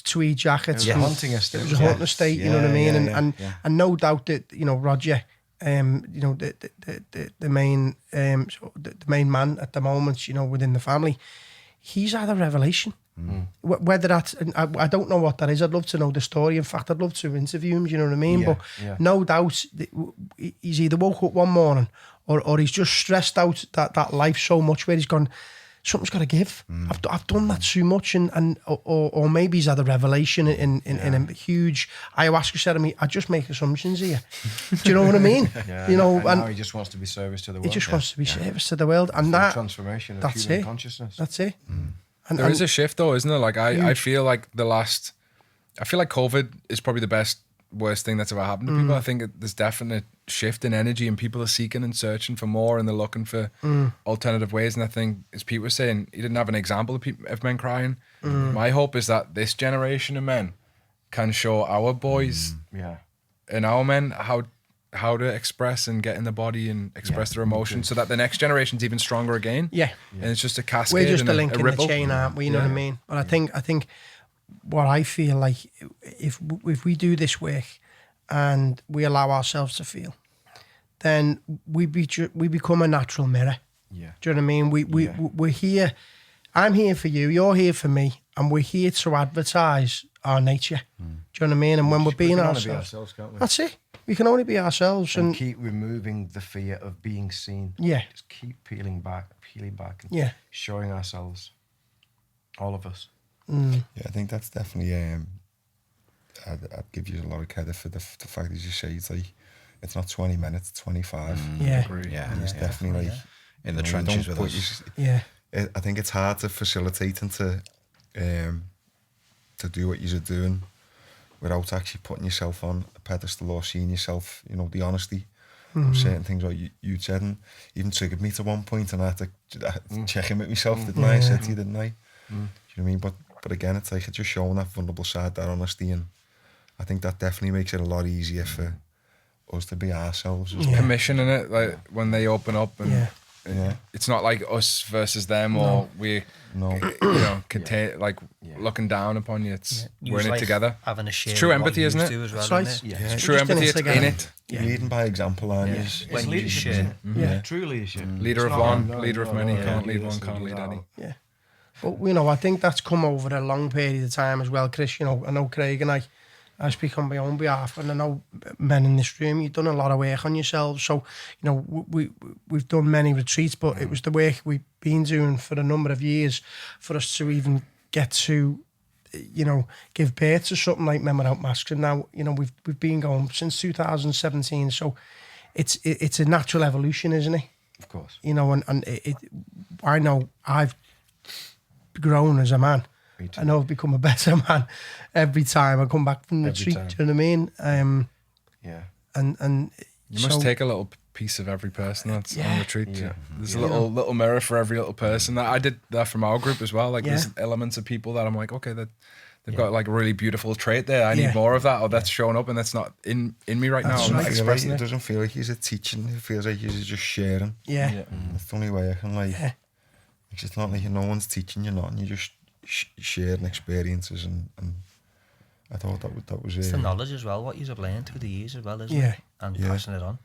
tweed jackets. It was a and hunting estate. It was a hunting estate, you know what I mean? And no doubt that Roger, the main the main man at the moment, within the family, he's had a revelation. Whether that's, and I don't know what that is. I'd love to know the story. In fact, I'd love to interview him. Do you know what I mean? Yeah, But yeah. no doubt, he's either woke up one morning or he's just stressed out that life so much where he's gone, something's got to give. I've done that too much, or maybe he's had a revelation in a huge ayahuasca ceremony. I just make assumptions here. Do you know what I mean? And now he just wants to be service to the world. He just wants to be service to the world, and Full that transformation of that's human it. consciousness. That's it. And, There is a shift though, isn't there? Like I feel like I feel like COVID is probably the worst thing that's ever happened to people. I think there's definite shift in energy and people are seeking and searching for more and they're looking for alternative ways. And I think, as Pete was saying, he didn't have an example of men crying. My hope is that this generation of men can show our boys and our men how to express and get in the body and express their emotions so that the next generation's even stronger again. Yeah. And it's just a cascade. We're just and a link in the ripple. chain, aren't we? You know what I mean? But I think what I feel like, if we do this work and we allow ourselves to feel, then we become a natural mirror. Yeah. Do you know what I mean? We're here. I'm here for you. You're here for me, and we're here to advertise our nature. Do you know what I mean? And when we're being We can only be ourselves, ourselves, can't we? that's it. We can only be ourselves, And and keep removing the fear of being seen. Yeah. Just keep peeling back, and Yeah. showing ourselves, all of us. Yeah, I think that's definitely. I'd give you a lot of credit for the fact that you say it's not 20 minutes, 25. yeah, Yeah, And it's definitely like in the you trenches don't with put us. yeah, I think it's hard to facilitate and to do what you're doing without actually putting yourself on a pedestal or seeing yourself, the honesty of certain things like you said, and even triggered me to one point, and I had to check in with myself, didn't I? I said to you, didn't I? Do you know what I mean? But again, it's like it's just showing that vulnerable side, that honesty, and I think that definitely makes it a lot easier for us to be ourselves as well. Permission in it, like when they open up and Yeah. it's not like us versus them or we contain looking down upon you. It's we're in it together. Having a share. It's true empathy, isn't it? As well, that's right. isn't it? Yeah. It's true empathy. It's in it. Yeah. Leading by example, aren't you? It's When you leadership, share. isn't it? Yeah. True leadership. Leader of It's one, not, leader of many. Can't lead do one, this, can't do lead that. any. Yeah. But I think that's come over a long period of time as well, Chris. I know Craig and I speak on my own behalf, and I know men in this room, you've done a lot of work on yourselves. So, we've done many retreats, but it was the work we've been doing for a number of years for us to even get to, give birth to something like Men Without Masks. And now, we've been going since 2017. So it's a natural evolution, isn't it? Of course. I know I've grown as a man. Me too. I know I've become a better man every time I come back from the Every retreat. time. Do you know what I mean? Yeah. And You must take a little piece of every person that's on retreat. Yeah. There's a little mirror for every little person. I did that from our group as well. Like there's Yeah. elements of people that I'm like, okay, that they've got like a really beautiful trait there. I Yeah. need more of that, or that's showing up and that's not in me right That's now. I'm right. not I feel like expressing it it. doesn't feel like you're teaching. It feels like you're just sharing. yeah. That's the only way I can it's not like no one's teaching you nothing. You're just sharing experiences, and I thought that was It's the knowledge as well, what you've learned through the years as well, isn't Yeah. it? And Yeah. passing it on.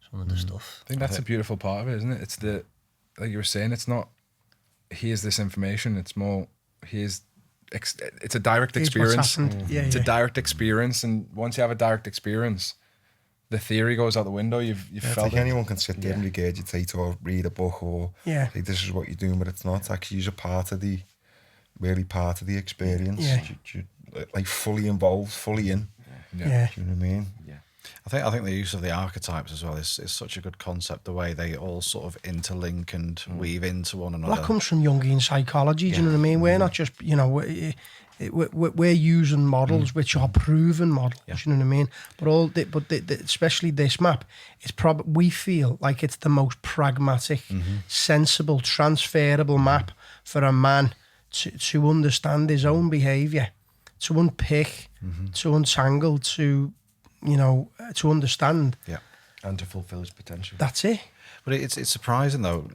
Some of the stuff. I think that's a beautiful part of it, isn't it? It's like you were saying, it's not here's this information. It's more it's a direct Here's what's experience. happened. Yeah, It's a yeah. direct experience, and once you have a direct experience, the theory goes out the window. You've It's felt like it. anyone can sit there and regurgitate or read a book or Yeah. say this is what you're doing, but it's not. It's actually you're part of the experience. Yeah. You're like fully involved, fully in. Yeah. Do you know what I mean? Yeah. I think the use of the archetypes as well is such a good concept. The way they all sort of interlink and weave into one another. That comes from Jungian psychology. Do you know what I mean? We're not just, we're using models which are proven models. Yeah. You know what I mean? But especially this map, it's we feel like it's the most pragmatic, sensible, transferable map for a man to understand his own behaviour, to unpick, to untangle, to understand. Yeah. And to fulfill his potential. That's it. But it's surprising though,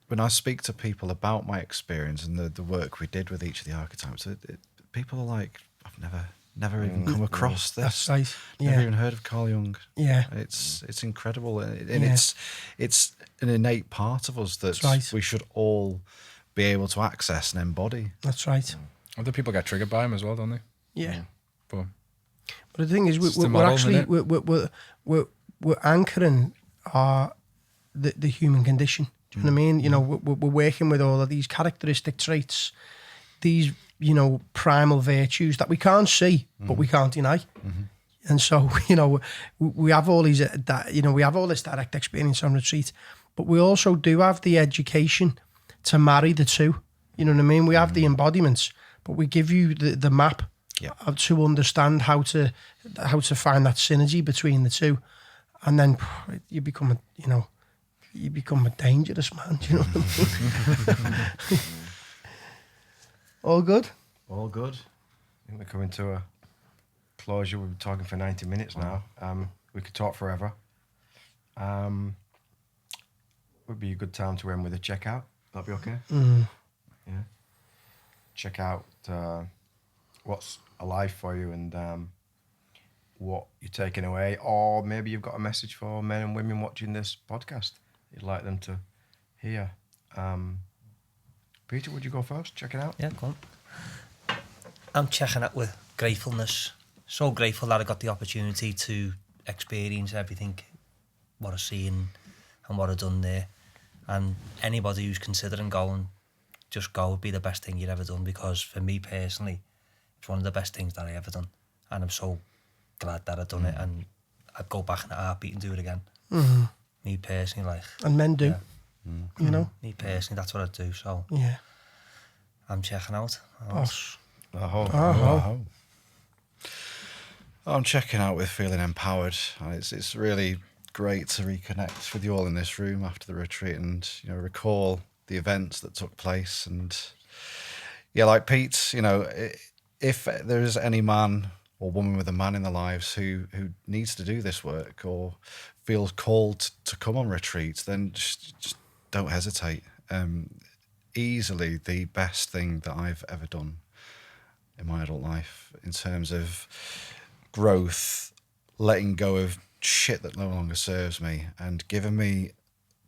when I speak to people about my experience and the work we did with each of the archetypes, people are like, I've never even come across this. That's right. Never Yeah. even heard of Carl Jung. Yeah. It's incredible, and Yeah. it's an innate part of us that That's right. we should all be able to access and embody. That's right. Other people get triggered by him as well, don't they? Yeah. But But the thing is, It's the we're model, actually isn't we're anchoring the human condition. Do you know what I mean? You know, we're working with all of these characteristic traits, these primal virtues that we can't see, but we can't deny. And so, we have all these we have all this direct experience on retreat, but we also do have the education to marry the two. You know what I mean? We have the embodiments, but we give you the map to understand how to find that synergy between the two, and then you become a dangerous man. Do you know what I mean? All good. All good. I think we're coming to a closure. We've been talking for 90 minutes now. We could talk forever. Would be a good time to end with a checkout. That'd be okay? Yeah. Check out what's alive for you and what you're taking away. Or maybe you've got a message for men and women watching this podcast you'd like them to hear. Peter, would you go first? Check it out. Yeah, go on. I'm checking out with gratefulness. So grateful that I got the opportunity to experience everything, what I've seen and what I've done there. And anybody who's considering going, just go, would be the best thing you've ever done, because for me personally, it's one of the best things that I ever done. And I'm so glad that I've done it, and I'd go back in a heartbeat and do it again. Me personally, like... And men do. You know? Me personally, that's what I'd do, so... Yeah. I'm checking out. Boss. I'm checking out with feeling empowered. It's really great to reconnect with you all in this room after the retreat and recall the events that took place. And like Pete, if there is any man or woman with a man in their lives who needs to do this work or feels called to come on retreat, then just don't hesitate. Easily the best thing that I've ever done in my adult life in terms of growth, letting go of shit that no longer serves me and giving me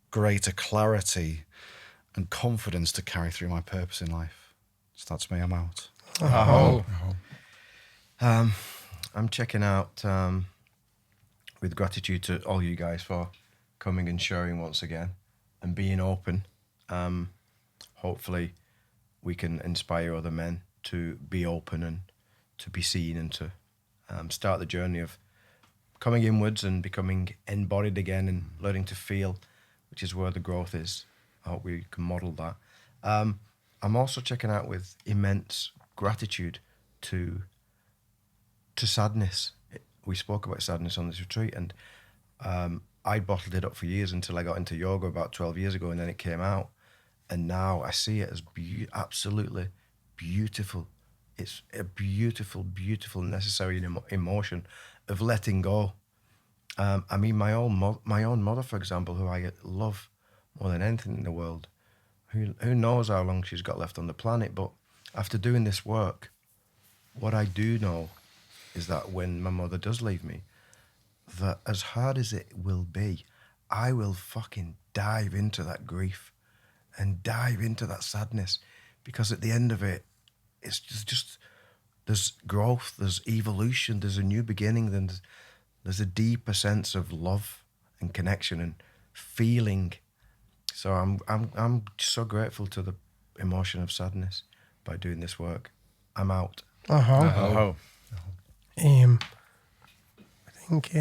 greater clarity and confidence to carry through my purpose in life. So that's me, I'm out. I'm checking out with gratitude to all you guys for coming and sharing once again and being open. Hopefully we can inspire other men to be open and to be seen and to start the journey of coming inwards and becoming embodied again and learning to feel, which is where the growth is. I hope we can model that. I'm also checking out with immense gratitude to sadness. We spoke about sadness on this retreat, and I bottled it up for years until I got into yoga about 12 years ago, and then it came out. And now I see it as absolutely beautiful. It's a beautiful, beautiful, necessary emotion of letting go. I mean, my own mother, for example, who I love more than anything in the world, who knows how long she's got left on the planet, but after doing this work, what I do know is that when my mother does leave me, that as hard as it will be, I will fucking dive into that grief and dive into that sadness, because at the end of it, it's just there's growth, there's evolution, there's a new beginning, then there's a deeper sense of love and connection and feeling. So I'm so grateful to the emotion of sadness by doing this work. I'm out. I think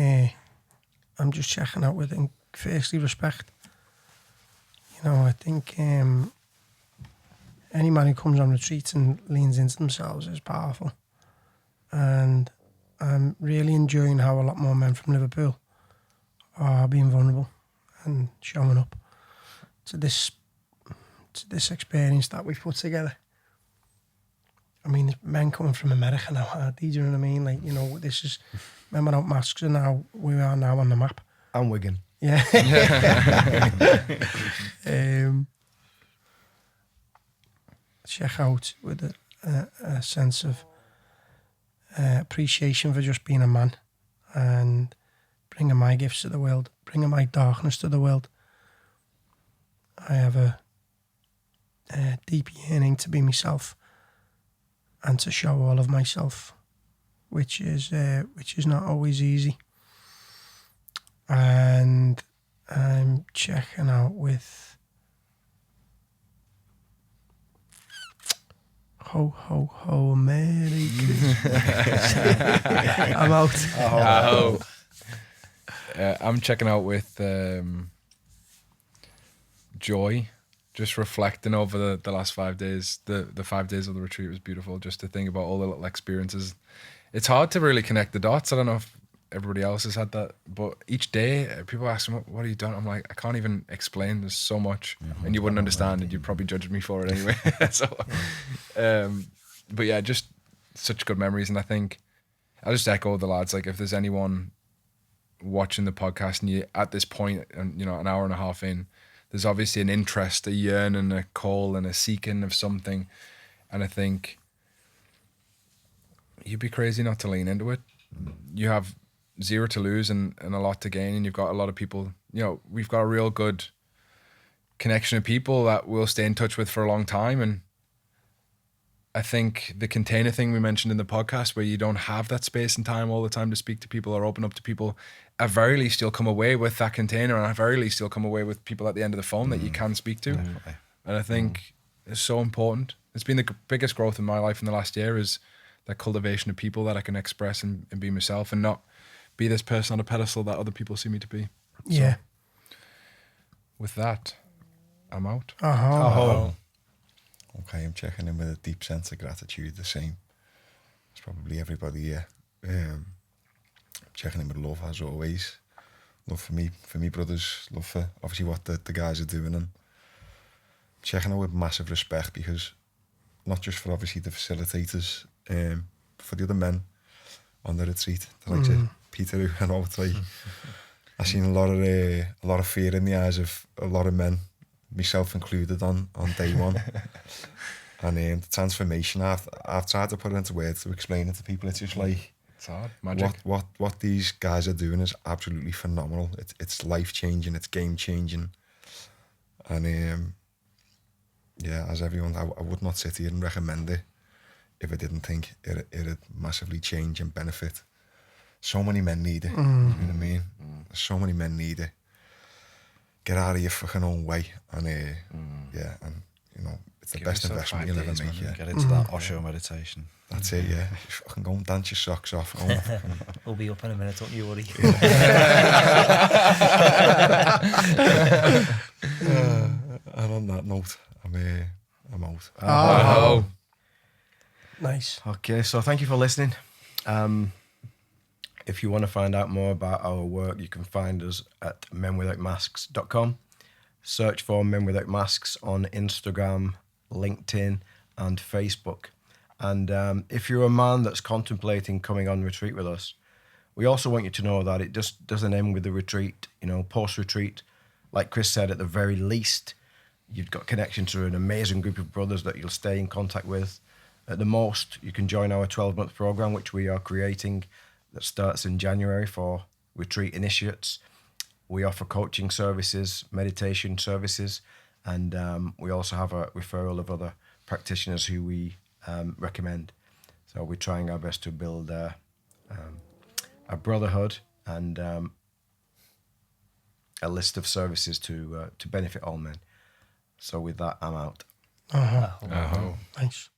I'm just checking out with, firstly, respect. I think any man who comes on retreat and leans into themselves is powerful. And I'm really enjoying how a lot more men from Liverpool are being vulnerable and showing up to this experience that we've put together. I mean, men coming from America now, do you know what I mean? Like, this is men without masks, and now we are now on the map. And Wigan. Yeah. check out with a sense of appreciation for just being a man and bringing my gifts to the world, bringing my darkness to the world. I have a deep yearning to be myself and to show all of myself, which is not always easy. And I'm checking out with ho ho ho, Merry Christmas. I'm out. I'm checking out with joy. Just reflecting over the last 5 days. The 5 days of the retreat was beautiful. Just to think about all the little experiences. It's hard to really connect the dots. I don't know if everybody else has had that, but each day people ask me, what have you done? I'm like, I can't even explain. There's so much, and you wouldn't understand, and you'd probably judge me for it anyway. So, but yeah, just such good memories. And I think I'll just echo the lads. Like, if there's anyone watching the podcast and you at this point, and an hour and a half in, there's obviously an interest, a yearning, a call, and a seeking of something. And I think you'd be crazy not to lean into it. You have zero to lose and a lot to gain, and you've got a lot of people. We've got a real good connection of people that we'll stay in touch with for a long time. And I think the container thing we mentioned in the podcast, where you don't have that space and time all the time to speak to people or open up to people, at very least you'll come away with that container, and at very least you'll come away with people at the end of the phone that you can speak to. And I think it's so important. It's been the biggest growth in my life in the last year, is that cultivation of people that I can express and be myself, and not be this person on a pedestal that other people see me to be. Yeah. So, with that, I'm out. Okay, I'm checking in with a deep sense of gratitude, the same. It's probably everybody here. Checking in with love, as always. Love for me brothers, love for obviously what the guys are doing, and checking in with massive respect, because not just for obviously the facilitators, for the other men on the retreat, the likes of Peter, who went out, like, I've seen a lot of fear in the eyes of a lot of men, myself included, on day one. And the transformation, I've tried to put it into words to explain it to people. It's just like, It's hard. Magic. What these guys are doing is absolutely phenomenal. It's life changing. It's game changing. And yeah, as everyone, I would not sit here and recommend it if I didn't think it'd massively change and benefit. So many men need it. You know what I mean? So many men need it. Get out of your fucking own way, and yeah, and it's the best investment you'll ever make. Yeah. Get into that Osho meditation. That's it. Yeah, just fucking go and dance your socks off. We'll be up in a minute, don't you worry. And on that note, I'm out. Oh. Nice. Okay, so thank you for listening. If you want to find out more about our work, you can find us at menwithoutmasks.com. Search for Men Without Masks on Instagram, LinkedIn, and Facebook. And if you're a man that's contemplating coming on retreat with us, we also want you to know that it just doesn't end with the retreat. Post-retreat, like Chris said, at the very least, you've got connection to an amazing group of brothers that you'll stay in contact with. At the most, you can join our 12-month program, which we are creating, that starts in January for retreat initiates. We offer coaching services, meditation services, and we also have a referral of other practitioners who we recommend. So we're trying our best to build a brotherhood and a list of services to benefit all men. So with that, I'm out. Nice.